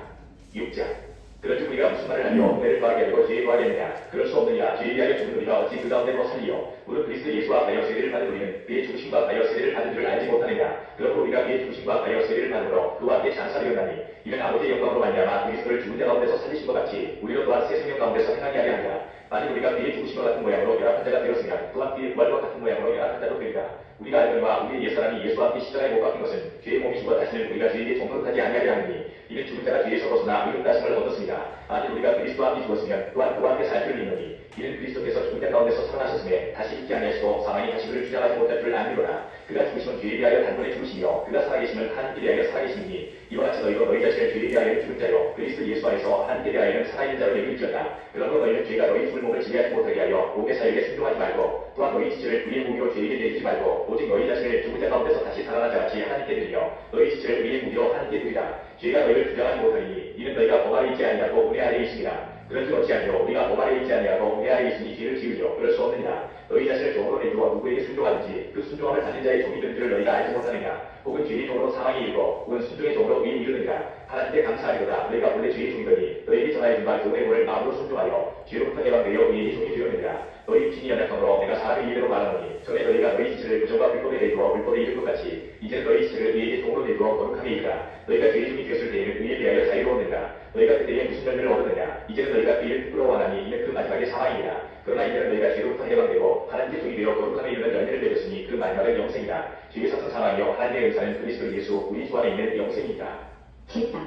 6장 그런즉 우리가 무슨 말을 하며 은혜를 더하게 하려고 죄에 더하겠느냐. 그럴 수 없느니라. 죄에 대하여 죽은 우리가 어찌 그 가운데 더 살리요. 무릇 그리스도 예수와 하여 세례를 받은 우리는 그의 죽으심과 하여 세례를 받은 줄을 알지 못하느냐. 그러므로 우리가 그의 죽으심과 하여 세례를 받음으로 그와 함께 장사되었나니 이는 아버지의 영광으로 말미암아 그리스도를 죽은 자 가운데서 살리신 것 같이 우리로 또한 새 생명 가운데서 행하게 하려 합니다. 만일 우리가 그의 죽으심과 같은 모양으로 열악한 자가 되었으면 또한 그의 부활과 같은 모양으로 열악한 자도 되리라. 우리가 알거니와 우리의 옛사람이 예수와 함께 십자가에 못 박힌 것은 죄의 몸이시고 다시는 우리가 죄에게 종노릇하지 아니하려 하느니 이는 죽은 자가 죄에서 벗어나 의롭다 하심을 얻었습니다. 만일 우리가 그리스도와 함께 죽었으면 또한 그와 함께 살 줄을 믿노니 이는 그리스도께서 죽은 자 가운데서 살아나셨음에 다시 죽지 아니하시고 사망이 다시 그를 주장하지 못할 줄 아니로라. 그가 죽으심은 죄에 대하여 단번에 죽으시며 그가 살아계심은 하나님께 대하여 살아계시니 이와 같이 너희도 너희 자신을 죄에 대하여 죽은 자요 그리스도 예수 안에서 하나님께 대하여는 살아있는 자로 여길지어다. 그러므로 너희는 죄가 너희 죽을 몸을 지배하지 못하게 하여 몸의 사역에 순종하지 말고 또한 너희 지체를 우리의 무기로 죄에게 내리지 말고 오직 너희 자신을 죽은 자 가운데서 다시 살아난 자같이 하나님께 드리며 너희 지체를 우리의 무기로 하나님께 드리라. 죄가 너희를 주장하지 못하니 이는 너희가 법 아래 있지 아니하고 은혜 아래에 있으니라. 그런즉 어찌하뇨 우리가 법 아래 있지 아니하고 은혜 아래에 있으니 죄를 지으려. 그럴 수 없느니라. 너희 자신을 종으로 내주어 누구에게 순종하든지 그 순종함을 받는 자의 종이 된 줄을 너희가 알지 못하느냐. 혹은 죄의 종으로 사망에 이르고 혹은 순종의 종으로 의에 이르느니라. 하나님께 감사하리로다. 너희가 본래 죄의 종이더니 너희에게 전하여 준 바 교훈의 문을 마음으로 순종하여 죄로부터 해방되어 의의 종이 되었느니라. 너희 육신이 연약함으로 내가 사람의 이대로 말하노니 전에 너희가 너희 지체를 부정과 불법에 내두어 불법에 이를 것 같이 이제는 너희 지체를 의에게 종으로 내두어 거룩함에 이르라. 너희가 죄의 종이 되었을 때에는 의에 대하여 자유로웠느니라. 너희가 그때에 무슨 열매를 얻었느냐. 이제는 너희가 그 일을 부끄러워하나니 이는 그 마지막에 사망이니라. 그러나 이제는 너희가 죄로부터 해방되고 하나님의 종이 되어 거룩함에 이르는 열매를 맺었으니 그 마지막은 영생이다. 죄의 삭은 사망이요 하나님의 은사는 그리스도 예수 우리 주 안에 있는 영생이다. 7장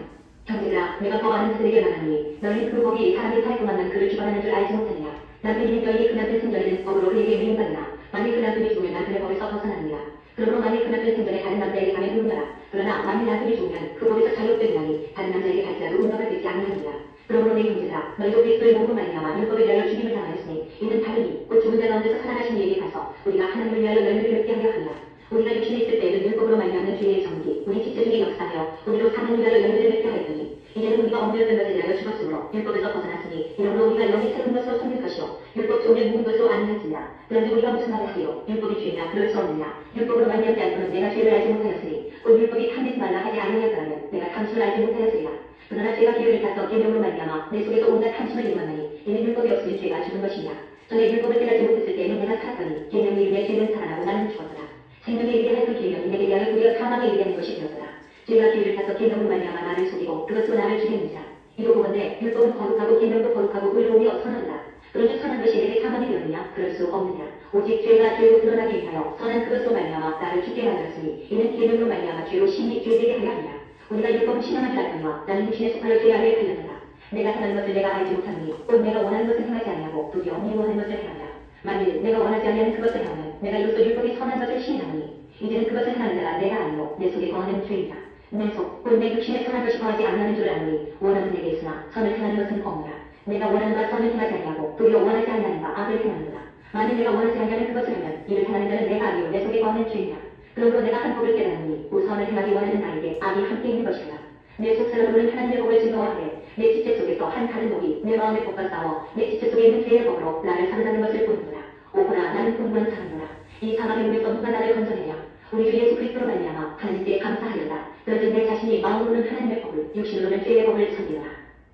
형제들아 내가 더 많은 자들에게 말하니 너희는 그 법이 사람이 살고만 그를 주관하는 줄 알지 못하느냐. 남편이 너희의 그 남편 생전에는 법으로 그에게 미움받으나 만일 그 남편이 죽으면 남편의 법에서 벗어나느니라. 그러므로 만일 그 남편 생전에 다른 남자에게 가면 미움하라. 그러나 만일 남편이 죽으면 그 법에서 자유되리라니 다른 남자에게 갈지라도 음박을 듣지 아니하느니라. 그러므로 내 형제들아 너희도 그리스도의 몸으로 말미암아 율법에 대하여 죽임을 당하였으니 이는 다르니 곧 죽은 자 가운데서 살아나신 이에게 가서 우리가 하나님을 위하여 열매를 맺게 하려 하리라. 우리가 육신에 있을 때에는 율법으로 말미암는 죄의 정기 우리 지체 중에 역사하여 우리로 사망을 위하여 열매를 맺게 하였더니 이제는 우리가 엉뚱했던 것에 대하여 죽었으므로 율법에서 벗어났으니 이러므로 우리가 영이 새로운 것으로 섬길 것이요 율법 종의 묵은 것으로 아니할지니라. 그런즉 우리가 무슨 말을 하리요. 율법이 죄냐. 그럴 수 없느냐. 율법으로 말미암지 않고는 내가 죄를 알지 못하였으니 곧 율법이 탐내지 말라 하지 아니하였더라면 내가 탐심을 알지 못하였으리라. 그러나 죄가 기회를 타서 계명으로 말미암아 내 속에서 온갖 탐심을 일어나니 이는 율법이 없으니 죄가 죽은 것이냐. 전에 율법을 깨닫지 못했을 때에는 내가 살았더니 계명에 이르되 죄는 살아나고 나는 죽었더라. 생명에 이르게 할 그 계명이 내게 대하여 도리어 사망에 이르게 하는 것이 되었더라. 죄가 기회를 타서 계명으로 말미암아 나를 속이고 그것으로 나를 죽였느니라. 이도 보건대 율법은 거룩하고 계명도 거룩하고 의로우며 선하더라. 그런즉 선한 것이 내게 사망이 되었느냐. 그럴 수 없느냐. 오직 죄가 죄로 드러나게 위하여 선한 그것으로 말미암아 나를 죽게 만들었으니 이는 계명으로 말미암아 죄로 심히 죄되게 하려 함이라. 우리가 율법을 신앙하지 않거니와 나는 육신에 속하여 죄 아래에 갈렸노라. 내가 행하는 것을 내가 알지 못하노니 곧 내가 원하는 것을 행하지 아니하고 도리어 미워하는 것을 행하라. 만일 내가 원하지 아니하는 그것을 하면 내가 이로써 율법이 선한 것을 시인하노니 이제는 그것을 행하는 자가 내가 아니요 내 속에 거하는 죄이다. 내 속, 곧 내 육신에 선한 것이 거하지 아니하는 줄 아노니 원하는 내게 있으나 선을 행하는 것은 없노라. 내가 원하는 바 선을 행하지 아니하고 도리어 원하지 아니하는 바 악을 행하는구나. 만일 내가 원하지 아니하는 그것을 하면 이를 행하는 자는 내가 아니요 내 속에 거하는 죄이다. 그러므로 내가 한 법을 깨달으니 우선을 행하기 원하는 나에게 악이 함께 있는 것이라. 내 속사람으로는 하나님의 법을 증거하되 내 지체 속에서 한 다른 법이 내 마음의 법과 싸워 내 지체 속에 있는 죄의 법으로 나를 사로잡는 것을 보는구나. 오호라 나는 공부한 사람이라. 이 사망의 물에서 누가 나를 건져내랴. 우리 주 예수 그리스도로 말미암아 하나님께 감사하리로다. 그런즉 내 자신이 마음으로는 하나님의 법을 육신으로는 죄의 법을 섬기노라.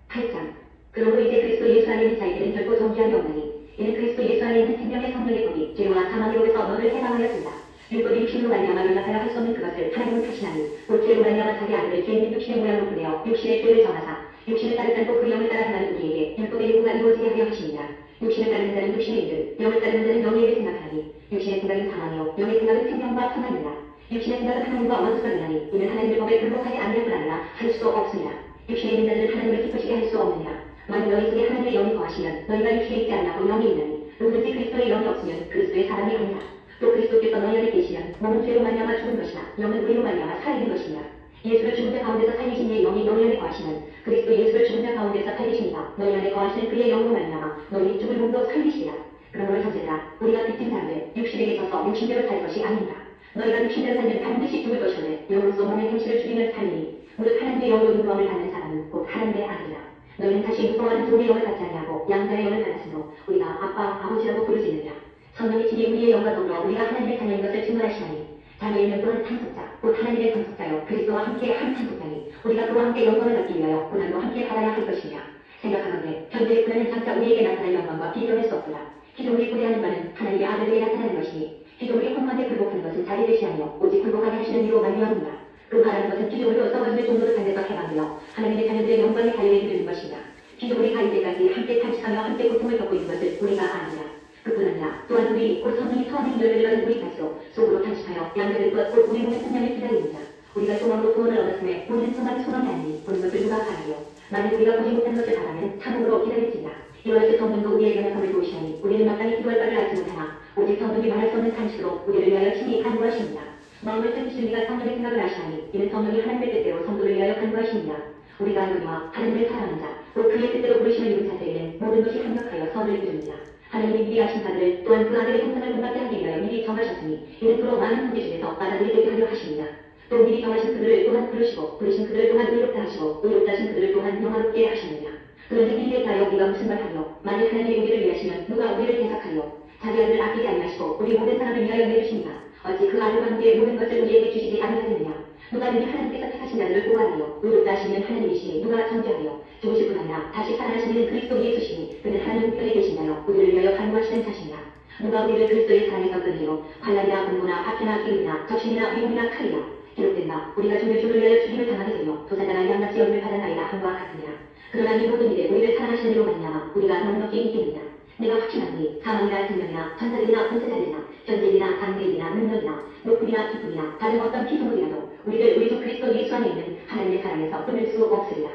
8장. 그러므로 이제 그리스도 예수 안에 있는 자에게는 결코 정죄함이 없나니 이는 그리스도 예수 안에 있는 생명의 성령의 법이 죄와 사망의 법에서 너를 해방하였습니다. 율법이 육신으로 말미암아 연락하여 할 수 없는 그것을 하나님은 하시나니 곧 죄로 말미암아 자기 아들을 죄 있는 육신의 모양으로 보내어 육신의 죄를 정하사 육신을 따르지 않고 그 영을 따라 행하는 우리에게 율법의 요구가 이루어지게 하려 하시니라. 육신을 따르는 자는 육신의 일을, 영을 따르는 자는 영의 일을 생각하니 육신의 생각은 사망이요 영의 생각은 생명과 평안이라. 육신의 생각은 하나님과 원수거리나니 이는 하나님의 법에 굴복하지 아니할 뿐 아니라 할 수도 없습니다. 육신에 있는 자들은 하나님을 기쁘시게 할 수 없느니라. 만일 너희 속에 하나님의 영이 거하시면 너희가 육신에 있지 않냐고 영이 있나니 누구든지 그리스도의 영이 없으면 그리스도의 사람이 아니라. 또 그리스도께서 너희 안에 계시면 몸은 죄로 말미암아 죽은 것이나 영은 의로 말미암아 살리는 것이니라. 예수를 죽은 자 가운데서 살리신 이의 영이 너희 안에 거하시면 그리스도 예수를 죽은 자 가운데서 살리시니까 너희 안에 거하시는 그의 영으로 말미암아 너희 죽은 몸도 살리시리라. 그러므로 형제들아 우리가 빚진 사람들 육신에게 져서 육신대로 살 것이 아닙니다. 너희가 육신대로 살면 반드시 죽을 것이오되 영으로서 몸의 행실을 죽이면 살리니 무릇 하나님의 영으로 인도함을 받는 사람은 곧 하나님의 아들이라. 너희는 다시 무서워하는 종의 영을 받지 아니하고 양자의 영을 받았으므로 우리가 아빠 아버지라고 부르짖느니라. 성령이 친히 우리의 영과 더불어 우리가 하나님의 자녀인 것을 증언하시나니 자녀이면 또한 상속자 곧 하나님의 상속자여 그리스도와 함께 한 상속자니 우리가 그와 함께 영광을 얻기 위하여 고난도 함께 받아야 할 것이냐. 생각하건대 현재의 고난은 장차 우리에게 나타날 영광과 비교할 수 없도다. 기존이 고대하는 바는 하나님의 아들에게 나타나는 것이니 기존이 혼만에 굴복하는 것은 자기 되시 아니요 오직 굴복하게 하시는 이로 말미암으니라. 그 말하는 것은 기존으로 썩어짐의 종로를 반대서 해방되어 하나님의 자녀들의 영광의 자유에 이르는 것이냐. 기존이 갈 때까지 함께 탄식하며 함께 고통을 겪고 있는 것을 우리가 아니라. 그뿐 아니라 또한 우리 곧 성령이 처음에 열매를 받은 우리 가지로 속으로 탄식하여 양들을 뻗고 우리 몸의 생명을 기다립니다. 우리가 소망으로 구원을 얻었음에 우리는 소망이 소망이 아니니 보는 것을 누가 바라리요. 만일 우리가 보지 못한 것을 바라면 참음으로 기다릴지니라. 이와 같이 성령도 우리의 연약함을 도우시나니 우리는 마땅히 기도할 바를 알지 못하나 오직 성령이 말할 수 없는 탄식으로 우리를 위하여 친히 간구하십니다. 마음을 살피시는 이가 성령의 생각을 아시나니 이는 성령이 하나님의 뜻대로 성도를 위하여 간구하십니다. 우리가 알거니와 하나님을 사랑하는 자, 곧 그의 뜻대로 부르심을 입은 자들에게는 모든 것이 합력하여 선을 이룹니다. 하나님이 미리 아신 자들을 또한 그 아들의 형상을 본받게 하기 위하여 미리 정하셨으니 이는 그로 많은 형제 중에서 마다들이 되게 하려 하십니다. 또 미리 정하신 그들을 또한 부르시고 부르신 그들을 또한 의롭다 하시고 의롭다 하신 그들을 또한 영화롭게 하시느니라. 그런데 미리에 대하여 우리가 무슨 말하리요. 만일 하나님이 우리를 위하시면 누가 우리를 대적하리요. 자기 아들을 아끼지 아니하시고 우리 모든 사람을 위하여 내주십니다. 어찌 그 아들과 함께 모든 것을 우리에게 주시지 아니하느냐. 누가 능히 하나님께서 택하신 자들을 보아하리요. 의롭다 하시는 하나님이시니 누가 정죄하리요. 죽으실 뿐 아니라 다시 살아나시는 그리스도 예수시니 그는 하나님 편에 계신 자요 우리를 위하여 간구하시는 자신이라. 누가 우리를 그리스도의 사랑에서 끊으리요. 환난이나 공고나 박해나 기름이나 적신이나 위험이나 칼이라. 기록된다. 우리가 주를 위하여 죽임을 당하게 되며 도사자나 양같이 영을 받아나이다 함과 같으니라. 그러나 이 모든 일에 우리를 사랑하시는 이로 말미암아 우리가 넉넉히 이깁니다. 내가 확신하니 사망이나 생명이나 천사들이나 권세자들이나 현재이나 장래이나 능력이나 높음이나 기쁨이나 다른 어떤 피조물이라도 우리를 우리 주 그리스도 예수 안에 있는 하나님의 사랑에서 끊을 수 없으리라.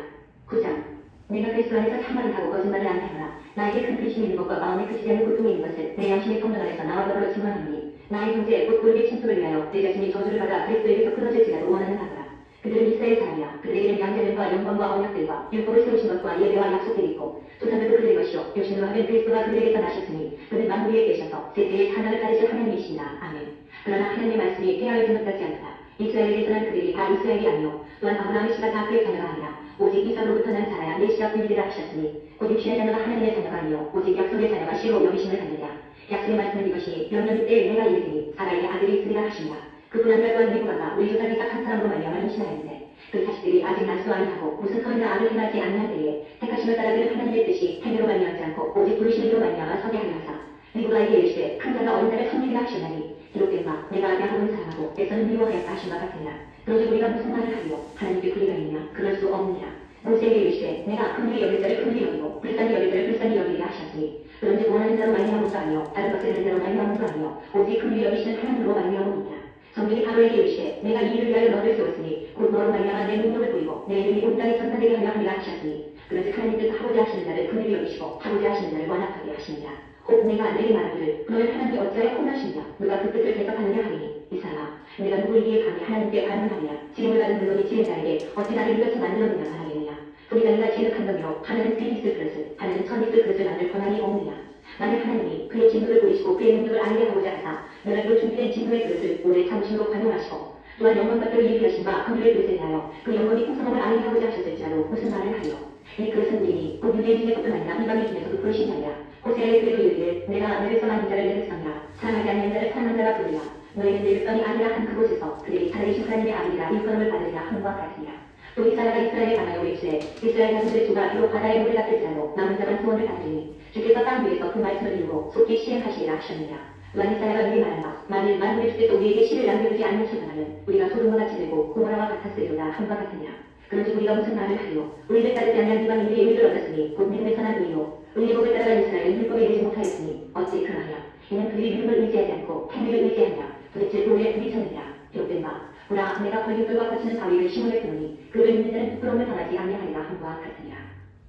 9장. 내가 그리스도 안에서 참말을 하고 거짓말을 안 하노라. 나에게 큰 근심이 있는 것과 마음에 그치지 않는 고통이 있는 것을 내 양심의 평론 안에서 나와 더불어 증언하노니 나의 형제 곧 우리의 친척을 위하여 내 자신이 저주를 받아 그리스도에게서 끊어질지라도 원하는 하노라. 그들은 이스라엘 사람이야. 그들에게는 양자들과 영광과 언약들과 율법을 세우신 것과 예배와 약속들이 있고 조상들도 그들의 것이요 육신으로 하면 그리스도가 그들에게서 나셨으니 그는 만물 위에 계셔서 세세의 하나를 가르칠 하나님이시니라. 아멘. 그러나 하나님의 말씀이 폐하의 제목같지 않다. 이스라엘에서는 그들이 다 이스라엘이 아니요 또한 아브라함의 씨가 다 그의 자녀가 아니라 오직 이삭으로부터 난 자라야 내 씨가 분리되라 하셨으니 곧 육신의 자녀가 하나님의 자녀가 아니요 오직 약속의 자녀가 씨로 여기심을 받느냐. 약속의 말씀은 이것이 몇년 때에 내가 이르리니 사라의 아들이 있으리라 하십니다. 그뿐 아니라 또한 리브가가 우리 조상 이삭 한 사람으로 말미암아 임신하였는데 그 자식들이 아직 난수 아니하고 무슨 선이나 아를 행하지 아니할 때에 택하심을 따르기를 하나님의 뜻이 행위로 말미암지 않고 오직 부르심으로 말미암아 서게 하려 하사 리브가에게 이르시되 큰 자가 어린 자를 섬기라 하시나니 기록된 바 내가 야곱은 사랑하고 에서는 미워하였다 하신바 같으니라. 그러니 우리가 무슨 말을 하리요. 하나님께 불의가 있냐. 그럴 수 없느니라. 모세에게 이르시되 내가 긍휼히 여길 자를 긍휼히 여기고 불쌍히 여길 자를 불쌍히 여기리라 하셨으니 그런즉 원하는 자로 말미암음도 아니요 다른 것을 하는 자로 말미암음도 아니요 오직 긍휼히 여기시는 하나님으로 말미암음이니라. 성경이 바로에게 이르시되 내가 이 일을 위하여 너를 세웠으니 곧 너로 말미암아 내 능력을 보이고 내 이름이 온 땅에 전파되게 하려 함이라 하셨으니 그런즉 하나님께서 하고자 하시는 자를 긍휼히 여기시고 하고자 하시는 자를 완악하게 하시니라. 혹 내가 내게 말하기를 너를 하나님이 어찌하여 혼나시냐. 누가 그 뜻을 대적하느냐 하니 이 사람아 내가 누구에게 감히 하나님께 반문하느냐. 지금을 받은 물론이 지은 자에게 어찌 나를 이렇게 만들었느냐 말하겠느냐. 우리가 내가 지은 판정이요 하나는 빈 있을 그릇을 하나는 천 있을 그릇을 만들 권한이 없느냐. 만일 하나님이 그의 진노를 보이시고 그의 능력을 알게 하고자 하사 면하기로 준비된 진노의 그릇을 오래 참으심으로 관용하시고 또한 영광받도록 예비하심과 긍휼의 그릇에 대하여 그 영광이 풍성함을 알게 하고자 하셨을지라도 무슨 말을 하리요. 이 그릇은 우리니 곧 유대인 중에뿐 아니라 이방인 중에서도 부르신 자니라. 호세아의 그에게 이르기를 내가 너를 선한 자를 내 백성이라 사랑하지 않는 자를 사랑한 자라 부르리라. 너희는 내 백성이 아니라 한 그곳에서 그들이 살아계신 하나님의 아들이라 일컬음을 받으리라 함과 같으니라. 또 이사야가 이스라엘에 관하여 외치되 이스라엘 자손들의 주가 비록 바다의 물을 닦을지라도 남은 자만 구원을 받으리니 주께서 땅 위에서 그 말씀을 이루고 속히 시행하시리라 하셨느니라. 또한 이사야가 미리 말한바 만일 만물의 주께서 우리에게 씨를 남겨두지 않는 천하는 우리가 소돔과 같이 되고 고모라와 같았으리로다 함과 같으니라. 그런즉 우리가 무슨 말을 하리요. 의를 따르지 아니한 이방인들이 의를 얻었으니 곧 믿음의 선한 의요. 의의 법을 따라간 이스라엘은 율법에 이르지 못하였으니 어찌 그러하냐. 이는 그들이 믿음을 의지하지 않고 행위를 의지하느냐. 도대체 그의 부딪혔느냐. 기록된 바 보라 내가 벌들과 거치는 바위를 시몬에 두노니 그를 믿는 자는 부끄러움을 당하지 아니하리라 함과 같으니라.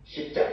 10장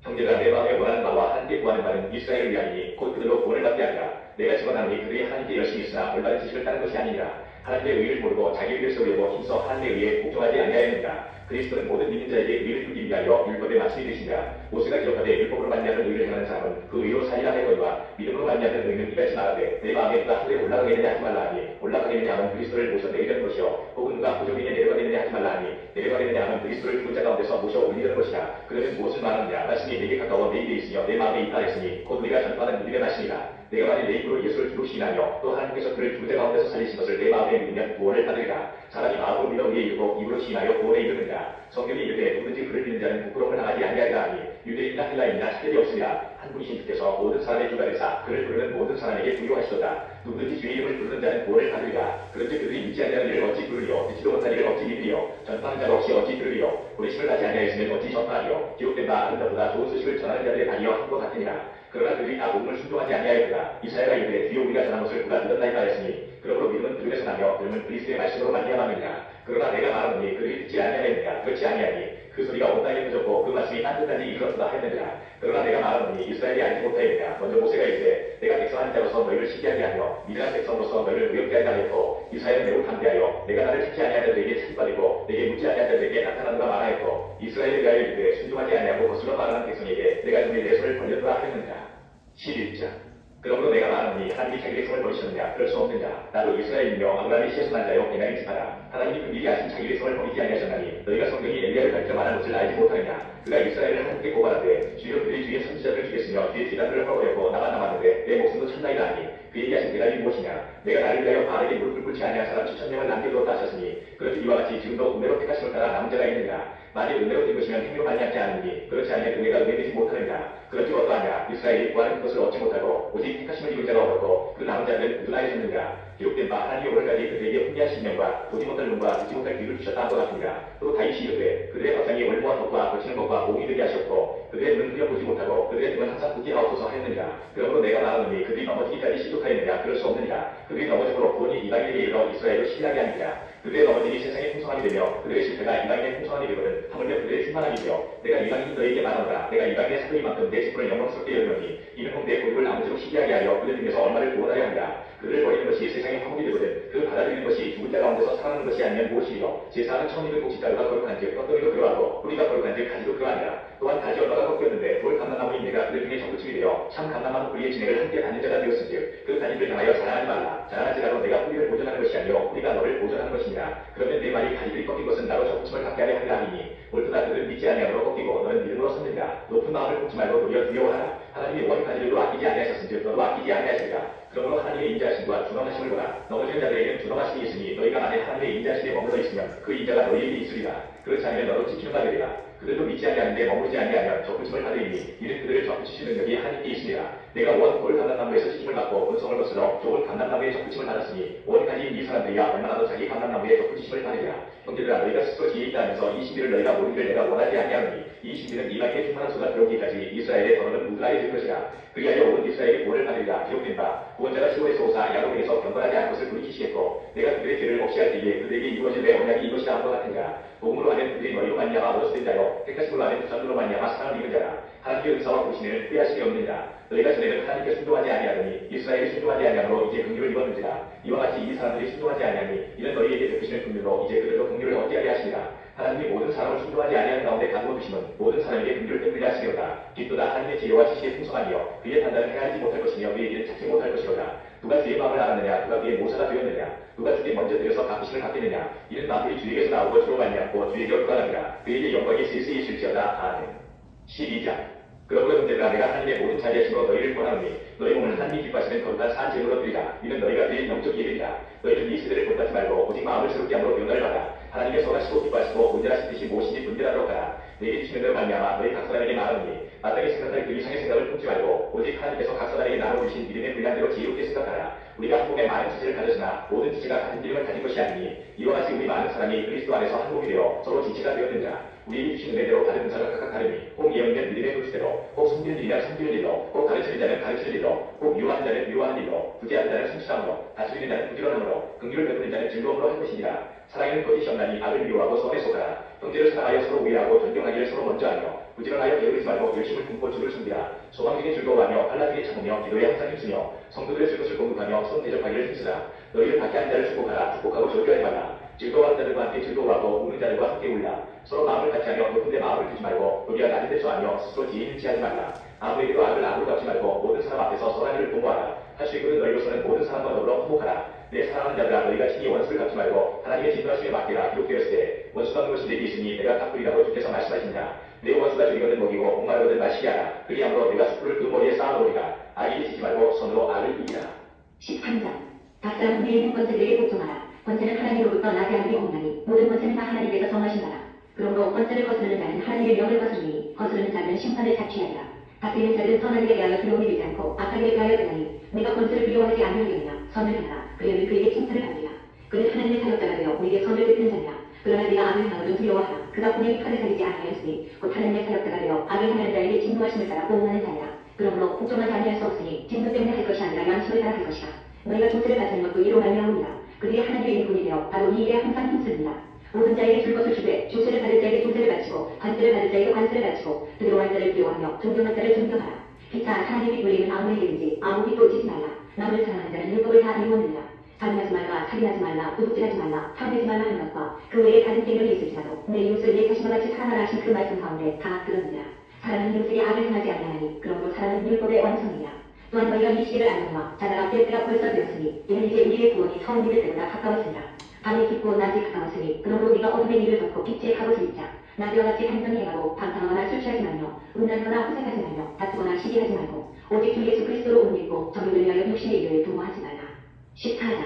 형제들아 내 마음에 원하는 바와 함께 구하는 바는 이스라엘을 위하니 곧 그들로 구원을 받게 하리라. 내가 증언하노니 그들이 하나님께 열심히 있으나 올바른 지식을 따른 것이 아니니라. 하나님의 의를 모르고 자기 의를 세우려고 힘써 하나님의 의에 복종하지 아니하였느니라. 그리스도는 모든 믿는 자에게 의를 두기 위하여 율법의 마침이 되시니라. 모세가 기록하되 율법으로 말미암는 의를 행하는 사람은 그 의로 살리라 하거니와 믿음으로 말미암는 의는 이같이 말하되 내 마음에 누가 하늘에 올라가겠느냐 하지 말라 하니 올라가겠느냐 하면 그리스도를 모셔 내리려는 것이요 혹은 누가 부정인에 내려가겠느냐 하지 말라 하니 내려가겠느냐 하면 그리스도를 죽은 자 가운데서 모셔 올리려는 것이라. 그러면 무엇을 말하느냐. 말씀이 내게 가까워 내 입에 있으며 내 마음에 있다 했으니 곧 우리가 전파하는 믿음의 말씀이라. 내가 만일 내 입으로 예수를 주시나며 또 하나님께서 그를 죽은 자 가운데서 살리신 것을 내 마음에 믿으면 구원을 받으리라. 사람이 마음으로 믿어 의에 이르고 입으로 시인하여 구원에 이르느니라. 성경이 이르되 누구든지 그를 믿는 자는 부끄러움을 당하지 아니하리라 하니 유대인이나 헬라인이나 차별이 없으리라. 한 분이신 주께서 모든 사람의 주가 되사 그를 부르는 모든 사람에게 부유하시도다. 누구든지 주의 이름을 부르는 자는 구원을 받으리라. 그런즉 그들이 믿지 아니하는 일을 어찌 부르리요. 듣지도 못한 일을 어찌 믿으리요. 전파하는 자가 없이 어찌 들으리요. 보내심을 받지 아니하였으면 어찌 전파하리요. 기록된 바 아름다보다 좋은 소식을 전하는 자들의 발이여 함과 같으니라. 그러나 그들이 다 복음을 순종하지 아니하였다. 이사야가 이르되 뒤에 우리가 전한 것을 그가 믿었나이다 하였으니 그러므로 믿음은 들음에서 나며 들음은 그리스도의 말씀으로 말미암았느니라. 그러나 내가 말하노니 그들이 듣지 아니하였느냐. 그렇지 아니하니 그 소리가 온 땅에 퍼졌고 그 말씀이 땅 끝까지 이르렀다 하였느니라. 그러나 내가 말하노니 이스라엘이 알지 못하였느냐. 먼저 모세가 이르되 내가 백성한 자로서 너희를 시기하게 하며 미련한 백성으로서 너희를 의롭게 하리라 했고 이스라엘은 매우 담대하여 내가 나를 찾지 아니한 자들에게 찾받이고 내게 묻지 아니한 자들에게 나타나는가 말하였고 이스라엘에 대하여 이르되 순종하지 아니하고 거슬러 말하는 백성에게 내가 이미 내 손을 벌렸노라 하였느니라. 11장 그러므로 내가 말하노니 하나님이 자기 백성을 버리셨느냐. 그럴 수 없느냐. 나도 이스라엘이며 아브라함의 시에서난 자요 베냐민 지파라. 하나님이 그 미리 아신 자기 백성을 버리지 아니하셨나니 너희가 성경이 엘리야를 가리켜 말한 것을 알지 못하느냐. 그가 이스라엘을 하나님께 고발하되 주여 그들이 주의 선지자들을 죽였으며 뒤에 제단들을 허거렸고 나만 남았는데 내 목숨도 천나이다 하니 그에게 하신 대답이 무엇이냐. 내가 나를 위하여 바알에게 무릎을 꿇지 아니한 사람 7,000명을 남겨두었다 하셨으니 그렇듯 이와 같이 지금도 은혜로 택하심을 따라 남은 자가 있느니라. 만일 은혜로 된 것이면 행위로 말미암지 않으니 그렇지 아니면 은혜가 은혜되지 못하느니라. 그런즉 어떠하냐. 이스라엘이 구하는 것을 얻지 못하고 오직 택하심을 입은 자가 얻었고 그 남은 자들은 누나해졌느니라. 기록된 바 하나님이 오늘까지 그들에게 훈계하신 명과 보지 못할 눈과 듣지 못할 귀를 주셨다 함과 같으니라. 또 다윗이 이르되 그들의 발상이 월모와 덕과 거치는 것과 몸이 되게 하셨고 그들의 눈은 그려 보지 못하고 그들의 등은 항상 굳게 하옵소서 하였느니라. 그러므로 내가 말하노니 그들이 넘어지기까지 시도하였느냐. 그럴 수 없느니라. 그들이 넘어짐으로 구원이 이방인에게 이르러 이스라엘을 시기하게 하느니라. 그들의 넘어짐이 세상의 풍성함이 되며 그들의 실패가 이방인의 풍성함이 되거든 하물며 그들의 충만함이 되어 내가 이방인 너에게 말하노라. 내가 이방인의 사도이만큼 내 직분을 영광스럽게 여르노니 이는 혹 내 고집을 아무쪼록 시기하게 하여 그들 중에서 얼마를 구원하려 합니다. 그들을 버리는 것이 세상의 화목이 되거든 그 받아들이는 것이 죽은 자 가운데서 살아나는 것이 아니면 무엇이요. 제사하는 천일은 곡식자루가 거룩한즉 껍데기도 그러하고 뿌리가 거룩한즉 가지도 그러하니라. 또한 가지 얼마가 꺾였는데 돌 감람나무인 내가 그들 중에 적구침이 되어 참 감람나무 뿌리의 진액을 함께 받는 자가 되었은즉 그 가지를 향하여 자랑하지 말라. 자랑하지라도 내가 뿌리를 보존하는 것이 아니요 뿌리가 너를 보존하는 것이니라. 그러면 내 말이 가지들이 꺾인 것은 나로 적구침을 받게 하려 하리라 하니 옳도다. 그들은 믿지 아니함으로 꺾이고 너는 믿음으로 섰느니라. 높은 마음을 품지 말고 도리어 두려워하라. 하나님이 원 가지들도 아끼지 아니하셨은즉 너도 아끼지 아니하시리라. 그러므로 하나님의 인자하심과 준엄하심을 보라. 넘어지는 자들에게는 준엄하심이 있으니 너희가 만일 하나님의 인자하심에 머물러 있으면 그 인자가 너희에게 있으리라. 그렇지 않으면 너도 지키는 바 되리라. 그들도 믿지 아니하는데 머무르지 아니하면 적그침을 받으리니 이는 그들을 적그치시는 능력이 하나님께 있으리라. 내가 원 돌 감람나무에서 시침을 받고 본성을 거슬러 좋은 감람나무에 적그침을 받았으니 원까지 이 사람들이야 얼마나 더 자기 감람나무에 적그치심을 받으리라. 형제들아 너희가 스스로 지혜 있다 하면서 이 신비를 너희가 모르기를 내가 원하지 아니하노니 이 신비는 이방인의 충만한 소가 들어오기까지 이스라엘의 더러는 무드라해질 것이라. 그리하여 온 이스라엘이 구원을 받으리라. 기록된 바 구원자가 시오에서 오사 야곱에서 경건하지 않은 것을 돌이키시겠고 내가 그들의 죄를 없이 할 때에 그들에게 이루어질 내 언약이 이것이라 함과 같으니라. 복음으로 하면 그들이 너희로 말미암아 얻었을 자요 택하심으로 하면 부산으로 말미암아 사랑을 입은 자라. 하나님의 은사와 보시는 후회하심이 없느니라. 너희가 전에는 하나님께 순종하지 아니하더니 이스라엘이 순종하지 아니하므로 이제 긍휼을 입었는지라. 이와 같이 이 사람들이 순종하지 아니하니 이는 너희에게 베푸시는 긍휼로 이제 그들도 긍휼을 얻게 하려 하시니라. 하나님이 모든 사람을 순종하지 아니하는 가운데 가두어 두심은 모든 사람에게 긍휼을 베풀려 하시려다. 뒷도다 하나님의 지혜와 지식의 풍성하니요 그의 판단을 행하지 못할 것이며 그의 길을 찾지 못할 것이로다. 누가 주의 마음을 알았느냐? 누가 그의 모사가 되었느냐? 누가 주께 먼저 드려서 갚으심을 받겠느냐? 이는 만물이 주에게서 나오고 주로 말미암고 주에게로 돌아갑니다. 그에게 영광이 슬슬 있을지어다. 아멘. 12장. 그러므로 형제들아 내가 하나님의 모든 자비하심으로 너희를 권하노니 너희 몸을 하나님이 기뻐하시는 거룩한 산 제물로 드리라. 이는 너희가 드릴 영적 예배이다. 너희는 이 세대를 본받지 말고 오직 마음을 새롭게 함으로 변화를 받아 하나님의 선하시고 기뻐하시고 온전하신 뜻이 무엇인지 분별하도록 하라. 내게 주시는 대로 말미암아 너희 각 사람에게 말하노니 마땅히 생각할 그 이상의 생각을 품지 말고 오직 하나님께서 각 사람에게 나눠주신 이름의 분량대로 지혜롭게 생각하라. 우리가 한 몸에 많은 지체를 가졌으나 모든 지체가 같은 기능을 가진 것이 아니니 이와 같이 우리 많은 사람이 그리스도 안에서 한 몸이 되어 서로 지체가 되었느니라. 우리에게 주신 은혜대로 받은 은사가 각각 다르니 혹 예언이면 믿음의 도시대로 혹 섬기는 일이면 섬기는 일로 혹 가르치는 자는 가르치는 일로 혹 위로하는 자는 위로하는 일로 부지하는 자는 성실함으로 다스리는 자는 부지런함으로 긍휼을 베푸는 자는 즐거움으로 할 것이니라. 사랑에는 거짓이 없나니 악을 미워하고 선에 속하라. 형제를 사랑하여 서로 우애하고 존경하기를 서로 먼저 하며 부지런하여 게으르지 말고 열심을 품고 주를 섬기라. 소망 중에 즐거워하며 환난 중에 참으며 기도에 항상 힘쓰며 성도들의 쓸 것을 공급하며 선 대접하기를 힘쓰라. 너희를 밖에 한 자를 축복하라. 축복하고 절교하지 말라. 즐거워하는 자들과 함께 즐거워하고 우는 자들과 함께 울라. 서로 마음을 같이 하며 높은 데 마음을 두지 말고 우리가 낮은 데 처하며 스스로 지혜 있는 체하지 말라. 아무에게도 악을 악으로 갚지 말고 모든 사람 앞에서 선한 일을 도모하라. 할 수 있거든 너희로서는 모든 사람과 더불어 화목하라. 내 사랑하는 자들아 너희가 친히 원수를 갚지 말고 하나님의 진노하심에 맡기라. 기록되었을 때 원수가 그것이 내게 있으니 내가 갚으리라고 주께서 말씀하시니라. 내 원수가 줄이거든 먹이고 목마르거든 마시게 하라. 그리함으로 내가 숯불을 그 머리에 쌓아놓으리라. 악인이 지지 말고 손으로 악을 이기라. 13장. 각 사람 위에 있는 권세들에게 복종하라. 권세는 하나님으로부터 나게 하는 게 없나니 모든 권세는 다 하나님께서 정하신 바라. 그러므로 권세를 거스르는 자는 하나님의 명을 거스르니 거스르는 자는 심판을 자취하리라. 각 있는 자들은 선한 일에 대하여 두려움이 되지 않고 악한 일에 대하여 되나니 내가 권세를 두려워하지 아니하려느냐. 선을 행하라. 그러면 그에게 칭찬을 받으리라. 그는 하나님의 사역자가 되어 우리에게 선을 베푸는 자니라. 그러나 네가 악을 행하거든 두려워하라. 그가 분명히 칼을 가리지 아니하였으니 곧 하나님의 사역자가 되어 악을 행하는 자에게 진노하심을 따라 보응하는 자니라. 그러므로 복종하지 아니할 수 없으니 진노 때문에 할 것이 아니라 양심을 따라 할 것이라. 너희가 조세를 가지는 것도 이로 말미암으리라. 그들이 하나님의 일꾼이 되어 바로 이 일에 항상 힘쓰느니라. 모든 자에게 줄 것을 주되 조세를 받을 자에게 조세를 바치고 관세를 받을 자에게 관세를 바치고 두려워할 자를 두려워하며 존경할 자를 존경하라. 기타 하나님이 불리는 아무에게든지 아무 빚도 지지 말라. 남을 사랑하는 자는 율법을 다 이루었느니라. 살인하지 말라, 살인하지 말라, 도둑질하지 말라, 탐내지 말라 하는 것과 그 외에 다른 계명이 있을지라도 내 이웃을 내 자신과 같이 사랑하라 하신 그 말씀 가운데 다 들었느니라. 사랑하는 이웃에게 악을 행하지 아니하나니 그러므로 사랑은 율법의 완성이라. 또한 너희가 이 시기를 알거니와 자다가 깰 때가 벌써 되었으니 이는 이제 우리의 구원이 처음 믿을 때보다 가까웠으니라. 밤이 깊고 낮이 가까웠으니 그러므로 우리가 어둠의 일을 덮고 빛의 갑옷을 입자. 나비와 같이 단정히 행하고 방탕하거나 술 취하지 말며 음란하거나 호색하지 말며 다투거나 시기하지 말고 오직 주 예수 그리스도로 옷 입고 정욕을 위하여 육신의 일을 도모하지 말라. 14장.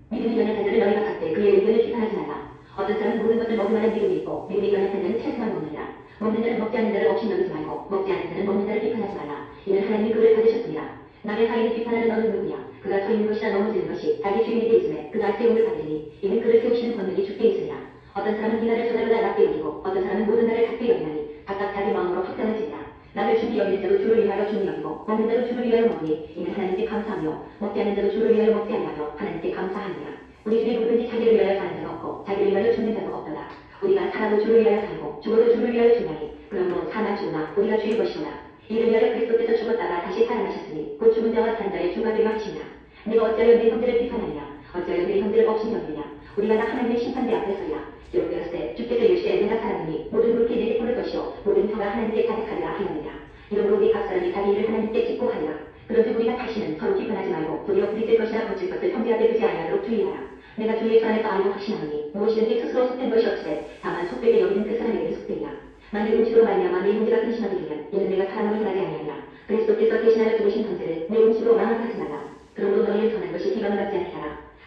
믿음이 연약한 자를 너희가 갖되 그의 의견을 비판하지 말라. 어떤 사람은 모든 것을 먹을만한 믿음이 있고 믿음이 연약한 자는 채소만 먹느니라. 먹는 자는 먹지 않는 자를 없이 여기지 말고 먹지 않는 자는 먹는 자를 비판하지 말라. 이는 하나님이 그를 받으셨습니다. 남의 사이를 비판하는 너는 누구냐? 그가 서 있는 것이나 넘어지는 것이 자기 주인에게 있음에 그가 세움을 받으리니 이는 그를 세우시는 권능이 주께 있으리라. 어떤 사람은 이날을 저날보다 낮게 여기고 어떤 사람은 모든 날을 같게 여기나니 각각 자기 마음으로 확정을 지니라. 나를 주기 여기는 자도 주를 위하여 주니 여기고 먹는 자도 주를 위하여 먹으니 이는 하나님께 감사하며 먹지 않는 자도 주를 위하여 먹지 아니하며 하나님께 감사하니라. 우리 중에 누구든지 자기를 위하여 사는 자가 없고 자기를 위하여 죽는 자도 없더라. 우리가 살아도 주를 위하여 살고 죽어도 주를 위하여 죽나니 그러므로 사나 죽으나 우리가 주의 것이오라. 이를 위하여 그리스도께서 죽었다가 다시 살아나셨으니 곧 죽은 자와 산 자의 주가 되려 하시니라. 내가 어찌하여 내 형제를 비판하느냐? 어찌하여 내 형제를 없인 여기느냐? 우리가 다 하나님의 심판대 앞에 서리라. 기록되었을 때 주께서 이르시되 내가 사람이니 모든 물기 내게 뿌릴 것이요 모든 혀가 하나님께 가득하리라 하였느니라. 이러므로 우리 각 사람이 자기 일을 하나님께 짓고 하리라. 그런즉 우리가 다시는 서로 비판하지 말고 도리어 부딪힐 것이나 거칠 것을 형제하게 두지 아니하도록 주의하라. 내가 주 예수 안에서 알고 확신하노니 무엇이든지 스스로 속된 것이 없으되 다만 속되게 여기는 그 사람에게 속되리라. 만일 음식으로 말미암아 내 형제가 근심하게 되면 이는 내가 사람을 행하지 아니하리라. 그리스도께서 대신하여 죽으신 형제를 내 음식으로 망언하지 말라. 그러므로 너희는 선한 것이 비방을 받지 않게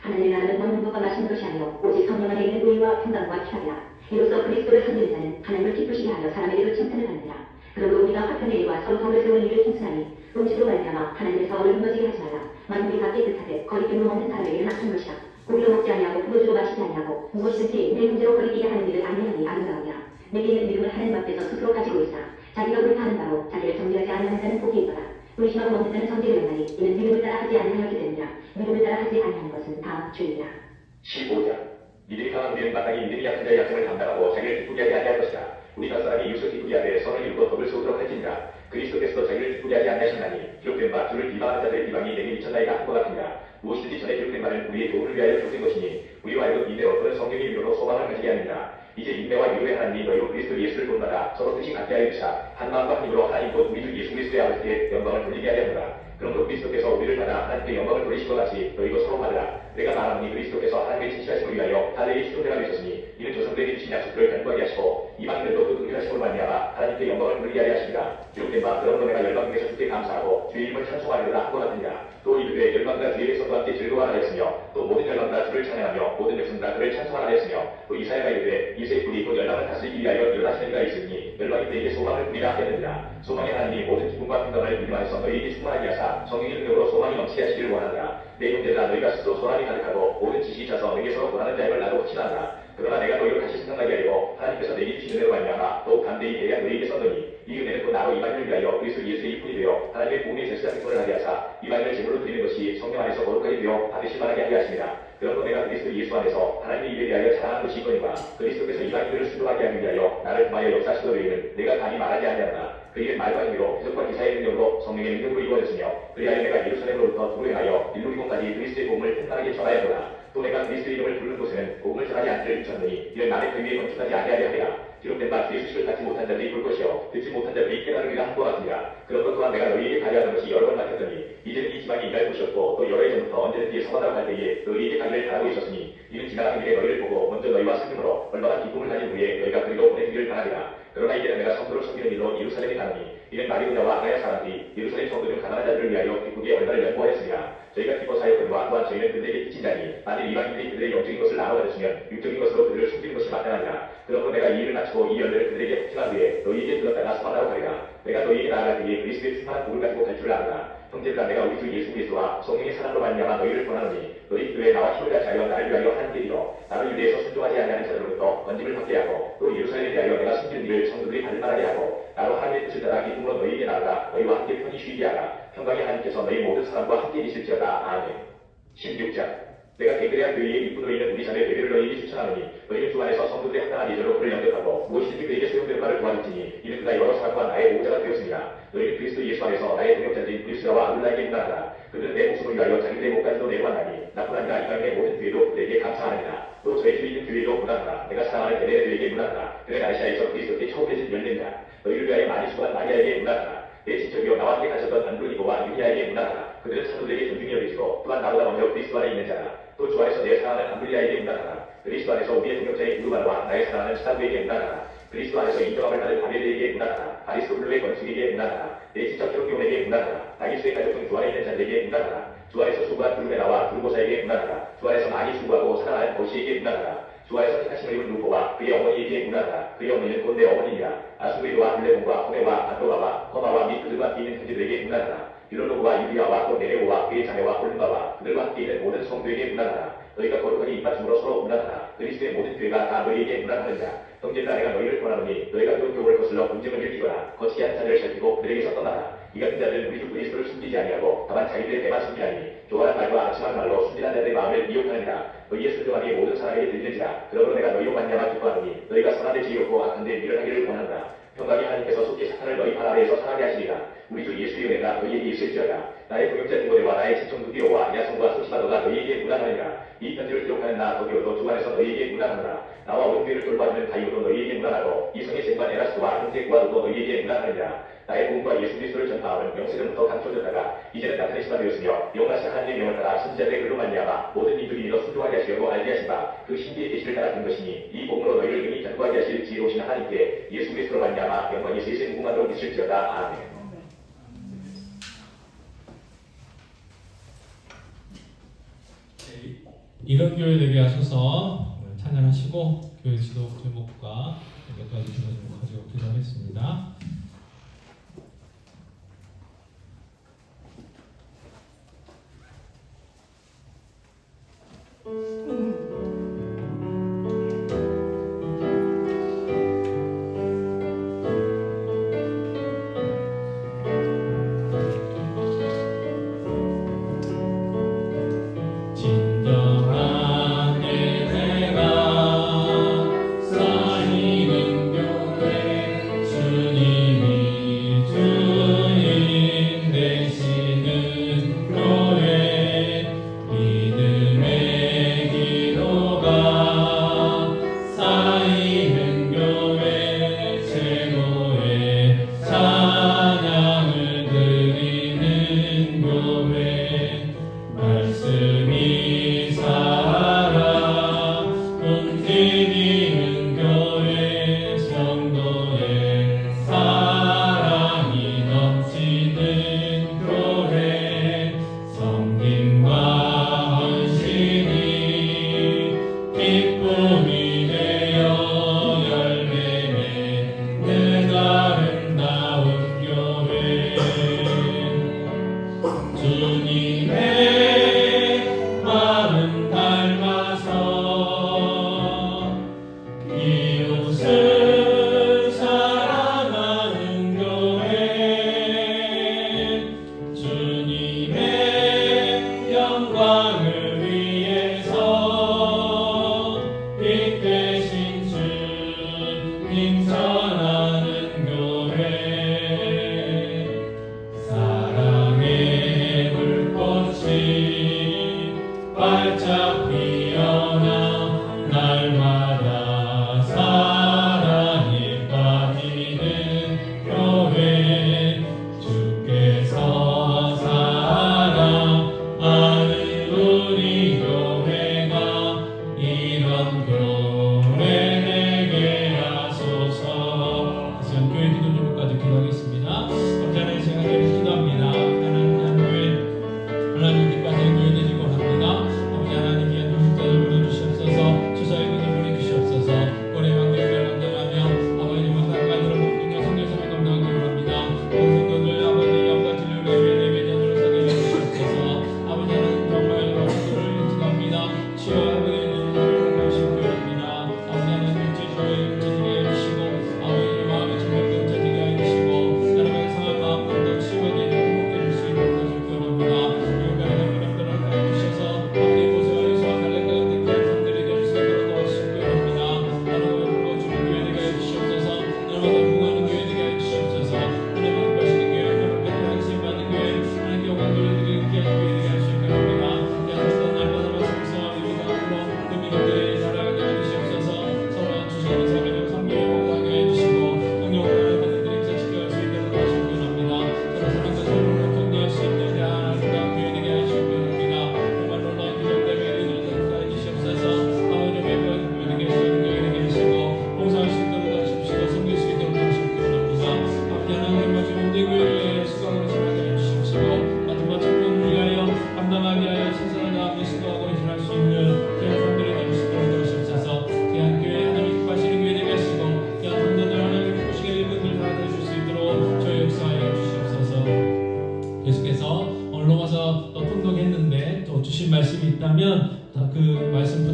하나님의 나라는 먹는 것과 마시는 것이 아니요 오직 성령 안에 있는 의와 평강과 희락이라. 이로써 그리스도를 섬기는 자는 하나님을 기쁘시게 하여 사람에게도 칭찬을 받느니라. 그러므로 우리가 화평의 일과 서로 성을 세우는 일을 힘쓰나니 음식으로 말미암아 하나님의 사업을 무너지게 하지 말라. 만물이 다 깨끗하되 거리낌으로 먹는 사람에게는 악한 것이라. 고기로 먹지 아니하고 포도주로 마시지 아니하고 무엇이든지 내 형제로 거리끼게 하는 일을 아니하니 아름다우니라. 내게 있는 믿음을 하나님 앞에서 스스로 가지고 있으라. 자기가 불타는 바로 자기를 정죄하지 아니하는 자는 복이 있도다. 의심하고 먹는 자는 정죄를 받나니 이는 믿음을 따라 하지 아니하였기 때문이라. 믿음을 따라 하지 아니하는 것은 다 죄이라. 15장. 믿음이 강한 우리는 마땅히 믿음이 약한 자의 약점을 감당하고 자기를 기쁘게 하지 아니할 것이다. 우리 각 사람이 이웃을 기쁘게 하되 선을 이루고 덕을 세우도록 할지니라. 그리스도께서도 자기를 기쁘게 하지 아니하셨나니 기록된 바 주를 비방하는 자들의 비방이 내게 미쳤나이다 한 것 같으니라. 무엇이든지 전에 기록된 말은 우리의 도움을 위하여 기록된 것이니 우리와 하여금 이대로 또는 성경의 이유로 소망을 가지게 하느니라. 이제 인내와 위로의 하나님이 너희로 그리스도 예수를 본받아 서로 뜻이 같게 하여 주사 한 마음과 힘으로 하나님 곧 우리 주 예수 그리스도의 아버지께 영광을 돌리게 하려 합니다. 그러므로 그리스도께서 우리를 받아 하나님께 영광을 돌리신 것 같이 너희도 서로 받으라. 내가 말하노니 그리스도께서 하나님의 진실하심을 위하여 다들에게 수종대가 되셨으니 이는 조상들에게 주신 약속들을 견고하게 하시고 이방인들도 그 동일하심으로 말미암아 하나님께 영광을 돌리게 하려 하십니다. 기록된 바 그러므로 내가 열방중에서 주께 감사하고 주의 이름을 찬송하리로다 하고 같으니라. 또 이르되 열방과 주의 백성과 함께 즐거워하였으며 또 모든 열방과 주를 찬양하며 모든 백성과 그를 찬송하였으며 또 이사야가 이르되 이세 뿔이 곧 열방을 다스리기 위하여 일어나시는 이가 있으니 열방이 그에게 소망을 부리라 하였느니라. 소망의 하나님이 모든 기쁨과 평강을 믿음 안에서 너희에게 충만하게 하사 성령의 능력으로 소망이 넘치게 하시기를 원하노라. 내 형제들아 너희가 스스로 소란이 가득하고 모든 지식이 차서 내게 서로 권하는 자임을 나도 확신하노라. 그러나 내가 너희를 다시 생각나게 하려고 하나님께서 내게 주신 은혜로 말미암아 더욱 담대히 대하여 너희에게 썼노니 이 은혜는 또 나로 이방인을 위하여 그리스도 예수의 이뿐이 되어 하나님의 복음의 제사장 행선을 하게 하사 이방인을 제물로 드리는 것이 성령 안에서 거룩하게 되어 받으실 만하게 하게 하십니다. 그러므로 내가 그리스도 예수 안에서 하나님의 일에 대하여 자랑하는 것이 있거니와 그리스도께서 이방인들을 순종하게 하기 위하여 나를 통하여 역사하시더이는 내가 감히 말하지 아니하노라. 그 일은 말과 힘으로 기적과 기사의 능력으로 성령의 능력으로 이루어졌으며 그리하여 내가 예루살렘으로부터 두로에 하여 일루리곤까지 그리스도의 복음을 편안하게 전하였노라. 또 내가 그리스도의 이름을 부르는 곳에는 복음을 전하지 않기를 비쳤느니 이는 남의 그 위에 건축하지 아니하려 함이라. 기록된 바 주의 수식을 갖지 못한 자들이 볼 것이요 듣지 못한 자들이 깨달으리라 한 것 같으니라. 그러므로 또한 내가 너희에게 가려하는 것이 여러 번 맡겼더니 이제는 이 지방이 일할 곳이었고 또 여러 해 전부터 언제든 뒤에 서하다고 할 때에 너희에게 가기를 바라고 있었으니 이는 지나가는 길에 너희를 보고 먼저 너희와 사귐으로 얼마나 기쁨을 가진 후에 너희가 그리로 보내주기를 바라리라. 그러나 이제는 내가 성도를 섬기는 일로 예루살렘에 가노니 이는 마리오냐와 아가야 사람들이 예루살렘 성도 중 가난한 자들을 위하여 기쁘게 얼마를 연구하였으리라. 저희가 기뻐 사역하니와 또한 저희는 그들에게 빚진 자니 만일 이방인들이 그들의 영적인 것을 나눠 가졌으면 육적인 것으로 그들을 숨기는 것이 마땅하니라. 그러므로 내가 이 일을 마치고 이 열매를 그들에게 확증한 후에 너희에게 들렀다가 소망하라고 하리라. 내가 너희에게 나아갈 때에 그리스도의 충만한 복을 가지고 갈 줄을 아노라. 형제들아 내가 우리 주 예수 그리스도와 성령의 사랑으로 말미암아 너희를 권하노니 너희 교회에 나와 힘을 다하여 나를 위하여 하나님께 이르러 나를 유대에서 순종하지 아니하는 자들로부터 건짐을 받게 하고 또 예루살렘에 대하여 내가 숨기는 일을 성도들이 받을 만하게 하고 나로 하나님의 뜻을 따라 기쁨으로 너희에게 나아가 너희와 함께 편히 쉬게 하라. 평강의 하나님께서 너희 모든 사람과 함께 계실지어다. 아멘. 16장 내가 데그레아 교회에 이쁘로 있는 우리 자매 베베를 너희에게 추천하노니 너희는 주 안에서 성도들의 합당한 예절로 그를 영접하고 무엇이든지 그에게 소용되는 말을 도와줄지니 이는 그가 여러 사람과 나의 보호자가 되었습니다. 너희는 그리스도 예수 안에서 나의 동역자들인 브리스가와 아굴라에게 문안하라. 그들은 내 목숨을 위하여 자기들의 목까지도 내려왔나니 나뿐 아니라 이방인의 모든 교회도 그들에게 감사하느니라. 또 저희 주에 있는 교회도 문안하라. 내가 사랑하는 베베의 교회에게 문안하라. 그는 아시아에서 그리스도께 처음 되신 열매니라. 너희를 위하여 많이 수고한 마리아에게 문안하라. 내 친척이요 나와 함께 가셨던 안브로니고와 유니아에게 문안하라. 그들은 사도들에게 존중이 여기시고 또한 나보다 먼저 그리스도 안에 있는 자라. 또 주 안에서 내 사랑하는 안브리아에게 문안하라. 그리스도 안에서 우리의 동역자인 우르바와 나의 사랑하는 스타브에게 문안하라. 그리스도 안에서 인정함을 받은 바벨에게 문안하라. 아리스토블루의 건축에게 문안하라. 내 친척 히로기온에게 문안하라. 나기수의 가족 중 주 안에 있는 자들에게 문안하라. 주 안에서 수고한 두루메나와 두루고사에게 문안하라. 주 안에서 많이 수고하고 사랑하는 도시에게 문안하라. 주 안에서 택하심을 입은 누보와 그의 어머니에게 문안하라. 그의 어머니는 곧 내 어머니니라. 아수베이와 블레몬과 호메와 안도바와 허마와 및 그들과 함께 있는 형제들에게 문안하라. 빌로노고와 유리아와 또 네레오와 그의 자매와 홀바와 그들과 함께 있는 모든 성도에게 문안하라. 너희가 거룩하게 입맞춤으로 서로 문안하라. 그리스도의 모든 교회가 다 너희에게 문안하느니라. 형제들아 내가 너희를 권하노니 너희가 그 교훈을 거슬러 분쟁을 일으키거나 거치게 한 자들을 살피고 그들에게서 떠나라. 이 같은 자들은 우리 주 그리스도를 숨기지 아니하고 다만 자기들의 배만 숨기하니 교활한 말과 악심한 말로 순진한 자들의 마음을 미혹하느니라. 너희의 순종함이 모든 사람에게 들리는지라. 그러므로 내가 너희로 말미암아 기뻐하노니 너희가 선한 데 지혜롭고 악한 데 미련하기를 하기를 원한다. 평강의 하나님께서 속히 사탄을 너희 발 아래에서 상하게 하시리라. 우리 주 예수의 은혜가 너희에게 있을지어다. 나의 동역자 디모데와 나의 친척 누디오와 야손과 소시바도가 너희에게 문안하니라. 이 편지를 기록하는 나 도디오도 주 안에서 너희에게 문안하노라. 나와 온 교회를 돌봐주는 가이오도 너희에게 문안하고 이성의 쟁반 에라스도와 형제 구아도도 너희에게 문안하니라. 나의 복음과 예수 그리스도를 전파하는 명세전부터 감춰졌다가 이제는 나타내신 바 되었으며 영원하신 하나님의 명을 따라 선지자들의 글로 말미암아 모든 이들이 믿어 순종하게 하시려고 알게 하신 바 그 신비의 계시를 따라 된 것이니 이 복음으로 너희를 능히 견고하게 하실 지혜로우신 하나님께 예수 그리스도로 말미암아 영광이 세세 무궁하도록 있을지어다. 아멘. 이런 교회 되게 하셔서 찬양하시고 교회 지도 제목과 몇 가지 주어진 가지고 기도하겠습니다. 믿음의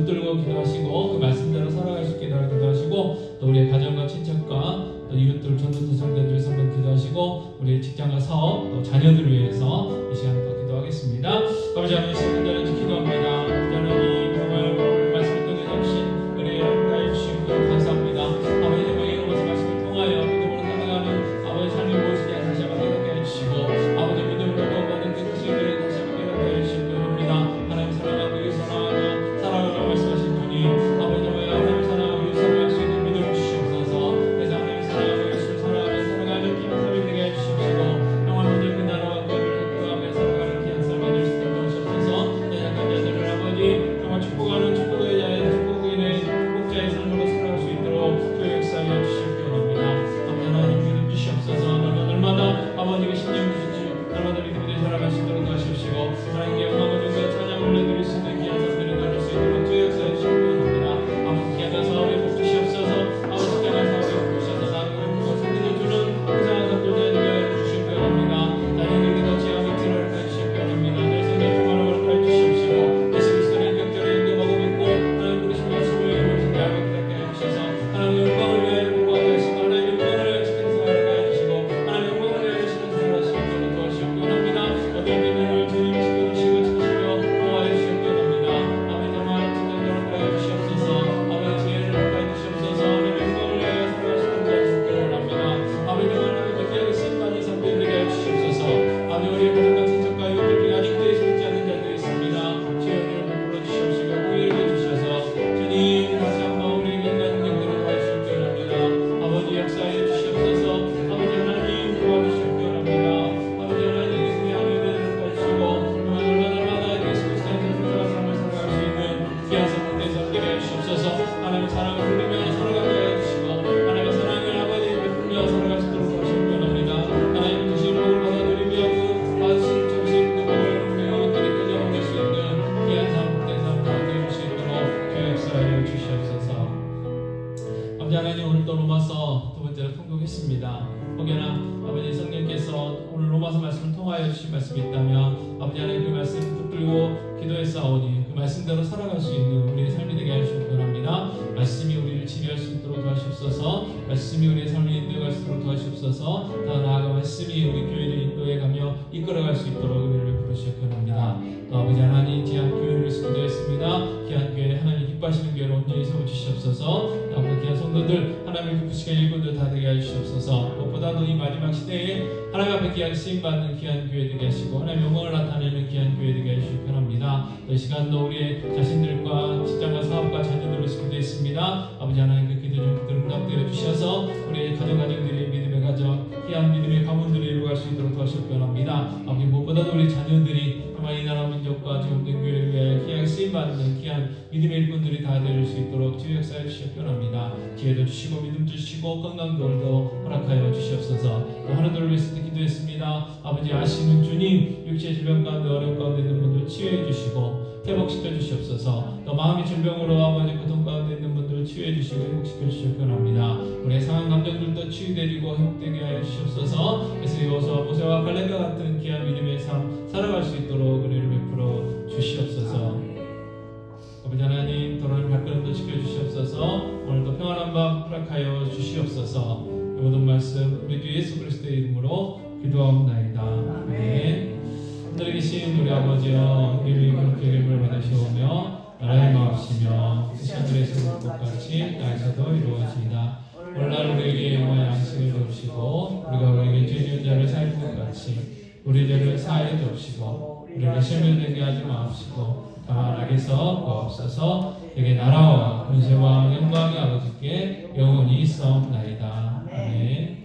붙들고 기도하시고 그 말씀대로 살아갈 수 있게 도와주시고 기도하시고 또 우리의 가정과 친척과 또 이웃들 전도대상자들 위해서 한번 기도하시고 우리의 직장과 사업 또 자녀들 위해서 이 시간 또 기도하겠습니다. 아버지 하나님 간절히 기도합니다. 아버지 하나님 정말 오늘 말씀을 통해 주신 은혜 감사해 주시고 감사합니다. 아버지 정말 이런 것을 말씀을 통하여 믿음으로 살아가는 아버지 삶이 무엇인지 다시 한번 깨닫게 해주시고 아버지 믿음으로 구원받은 그 뜻을 다시 한번 깨닫게 해주시기 원합니다. 하나님 사랑하고 위해서 나아가 사랑하라고 말씀하신 주님 아버지 정말 하나님 사랑하고 위해서 살아갈 수 있는 믿음을 주시옵소서. 그래서 하나님 사랑하고 예수를 살아가는 귀한 삶이 되게 해주시옵시고 영원 믿음 그 나라와 그를 행복하며 살아가는 귀한 삶이 될 수 있도록 도와주옵소서. 연약한 자들을 아버지 정말 축복하는 축복의 자의 축복인의 축복자의 삶으로 살아갈 수 있도록 교회 역사하여 주시기 원합니다. 아버지 하나님 믿음 주시옵소서. 날마다 아버지가 신령 주시고 날마다 믿음이 되어 살아갈 수 있도록 도와주시고 하나님께 영광을 주고 찬양을 올려드릴 수 있는 귀한 삶들을 나눌 수 있도록 교회 역사하여 주시기 원합니다. 아버지 귀한 사업에 복 주시옵소서. 아버지 귀한 사업에 복 주셔서 나를 회복하고 생기를 주는 이상한 것들 되게 주시기 원합니다. 자녀들에게 더 지혜와 믿음을 가르치시기 원합니다. 내 성경 주말을 가르치시옵시고 예수 그리스도의 격결에 인도하고 믿고 하나님 부르신 말씀을 이루어진다 알고 깨닫게 해주셔서 하나님 영광을 위하여 공부하게 하시고 하나님 영광을 위하여 지키는 생활을 해주시고 하나님 영광을 위하여 주시는 생활을 하시도록 도와주시기 원합니다. 어떤 믿음을 주님 지켜주시고 지키시며 보호하여 주시기 원합니다. 아버지 정말 진정으로 가해 주시옵소서. 아버지 지혜를 가해 주시옵소서. 하나님 영광을 위하여 살아가시도록 도와주시기 원합니다. 아버지 정말 하나님의 기억에 쓰임받는 삶들 되게 해 주시옵소서. 아버지 우리의 가정과 친척과 이웃들 중에 아직도 예수 믿지 않는 자들이 있습니다. 주여를 베풀어 주시옵시고 구해해 주셔서 주님 다시 한번 우리에게 있는 능력들을 도와주시기 원합니다. 아버지 역사해 주시옵소서. 아버지 하나님 도와주시기 원합니다. 아버지 하나님 우리 아내들을 가주시고 정말 날마다 예수 그리스도의 삶을 살아갈 수 있는 귀한 삶들 되게 해 주시옵소서. 하나님 사랑을 흘리며 살아가게 해 주시고 하나님의 사랑을 아버지 베풀며 살아갈 수 있도록 도와주시기 원합니다. 하나님 주신 복을 받아들이며 그 받으신 주신 그 복을 우리 영혼들이 가져오게 수 있는 귀한 삶 복된 삶 가운데 올 수 있도록 교회 역사하여 주시옵소서. 아버지 하나님 오늘 또 로마서 두 번째로 통독했습니다. 혹여나 아버지 성령께서 오늘 로마서 말씀을 통하여 주신 말씀이 있다면 아버지 하나님 그 말씀 붙들고 기도했사오니 그 말씀대로 살아갈 수 있는 우리의 삶이 되게 하시기 원합니다. 말씀이 우리를 지배할 수 있도록 도와주옵소서. 말씀이 우리의 삶을 인도할 수 있도록 도와주옵소서. 더 나아가 말씀이 우리 교회를 인도해가며 이끌어갈 수 있도록 은혜를 베풀어 주시기 원합니다. 또 아버지 하나님 귀한 교회를 위해서 기도했습니다. 귀한 교회 하나님 기뻐하시는 교회를 온전히 세워주시옵소서. 아버지 귀한 성도들 하나님의 기쁘시게 일꾼들 다 되게 하시옵소서. 무엇보다도 이 마지막 시대에 하나님 앞에 귀한 쓰임받는 귀한 교회 되게 하시고 하나님 영광을 나타내는 귀한 교회 되게 해주시기 원합니다. 이 시간도 우리의 자신들과 직장과 사업과 자녀들을 위해서 기도했습니다. 아버지 하나님 그 기도 좀 응답되어 주셔서 우리의 가정들의 믿음의 가정 귀한 믿음의 가문들을 이루어갈 수 있도록 도와주시기 원합니다. 아버지 무엇보다도 우리 자녀들이 정말 이 나라 민족과 지금된 교회를 위해 귀하게 쓰임받는 귀한 믿음의 일꾼들이 다 될 수 있도록 주의 역사해 주시기 원합니다. 기회도 주시고 믿음 주시고 건강도 허락하여 주시옵소서. 또 하루들을 위해서 기도했습니다. 아버지 아시는 주님 육체의 질병 가운데 어려움 가운데 있는 분들 치유해 주시고 회복시켜 주시옵소서. 또 마음의 질병으로 아버지 고통 가운데 있는 분들 치유해 주시고 회복시켜 주시기 원합니다. 우리의 상한 감정들도 치유되리고 회복되게 하여 주시옵소서. 그래서 여호수아 모세와 갈렙과 같은 귀한 믿음의 삶 살아갈 수 있도록 은혜를 베풀어 주시옵소서. 아버지 하나님 도로를 발걸음도 지켜주시옵소서. 오늘도 평안한 밤 허락하여 주시옵소서. 이 모든 말씀 우리 주 예수 그리스도의 이름으로 기도하옵나이다. 아멘. 하늘에 계신 우리 아버지여 이름이 그렇게 이름을 받으시오며 나라의 마옵시며 뜻이 하늘에서 이룬 것 같이 땅에서도 이루어지이다. 오늘날 우리에게 영원한 양식을 주옵시고 우리가 우리에게 죄 지은 자를 사할 것 같이 우리 죄를 사하여 주옵시고 우리를 시험에 들게 하지 마옵시고 다만 악에서 구하옵소서. 내게 나라와 권세와 영광이 아버지께 영원히 있사옵나이다. 아멘.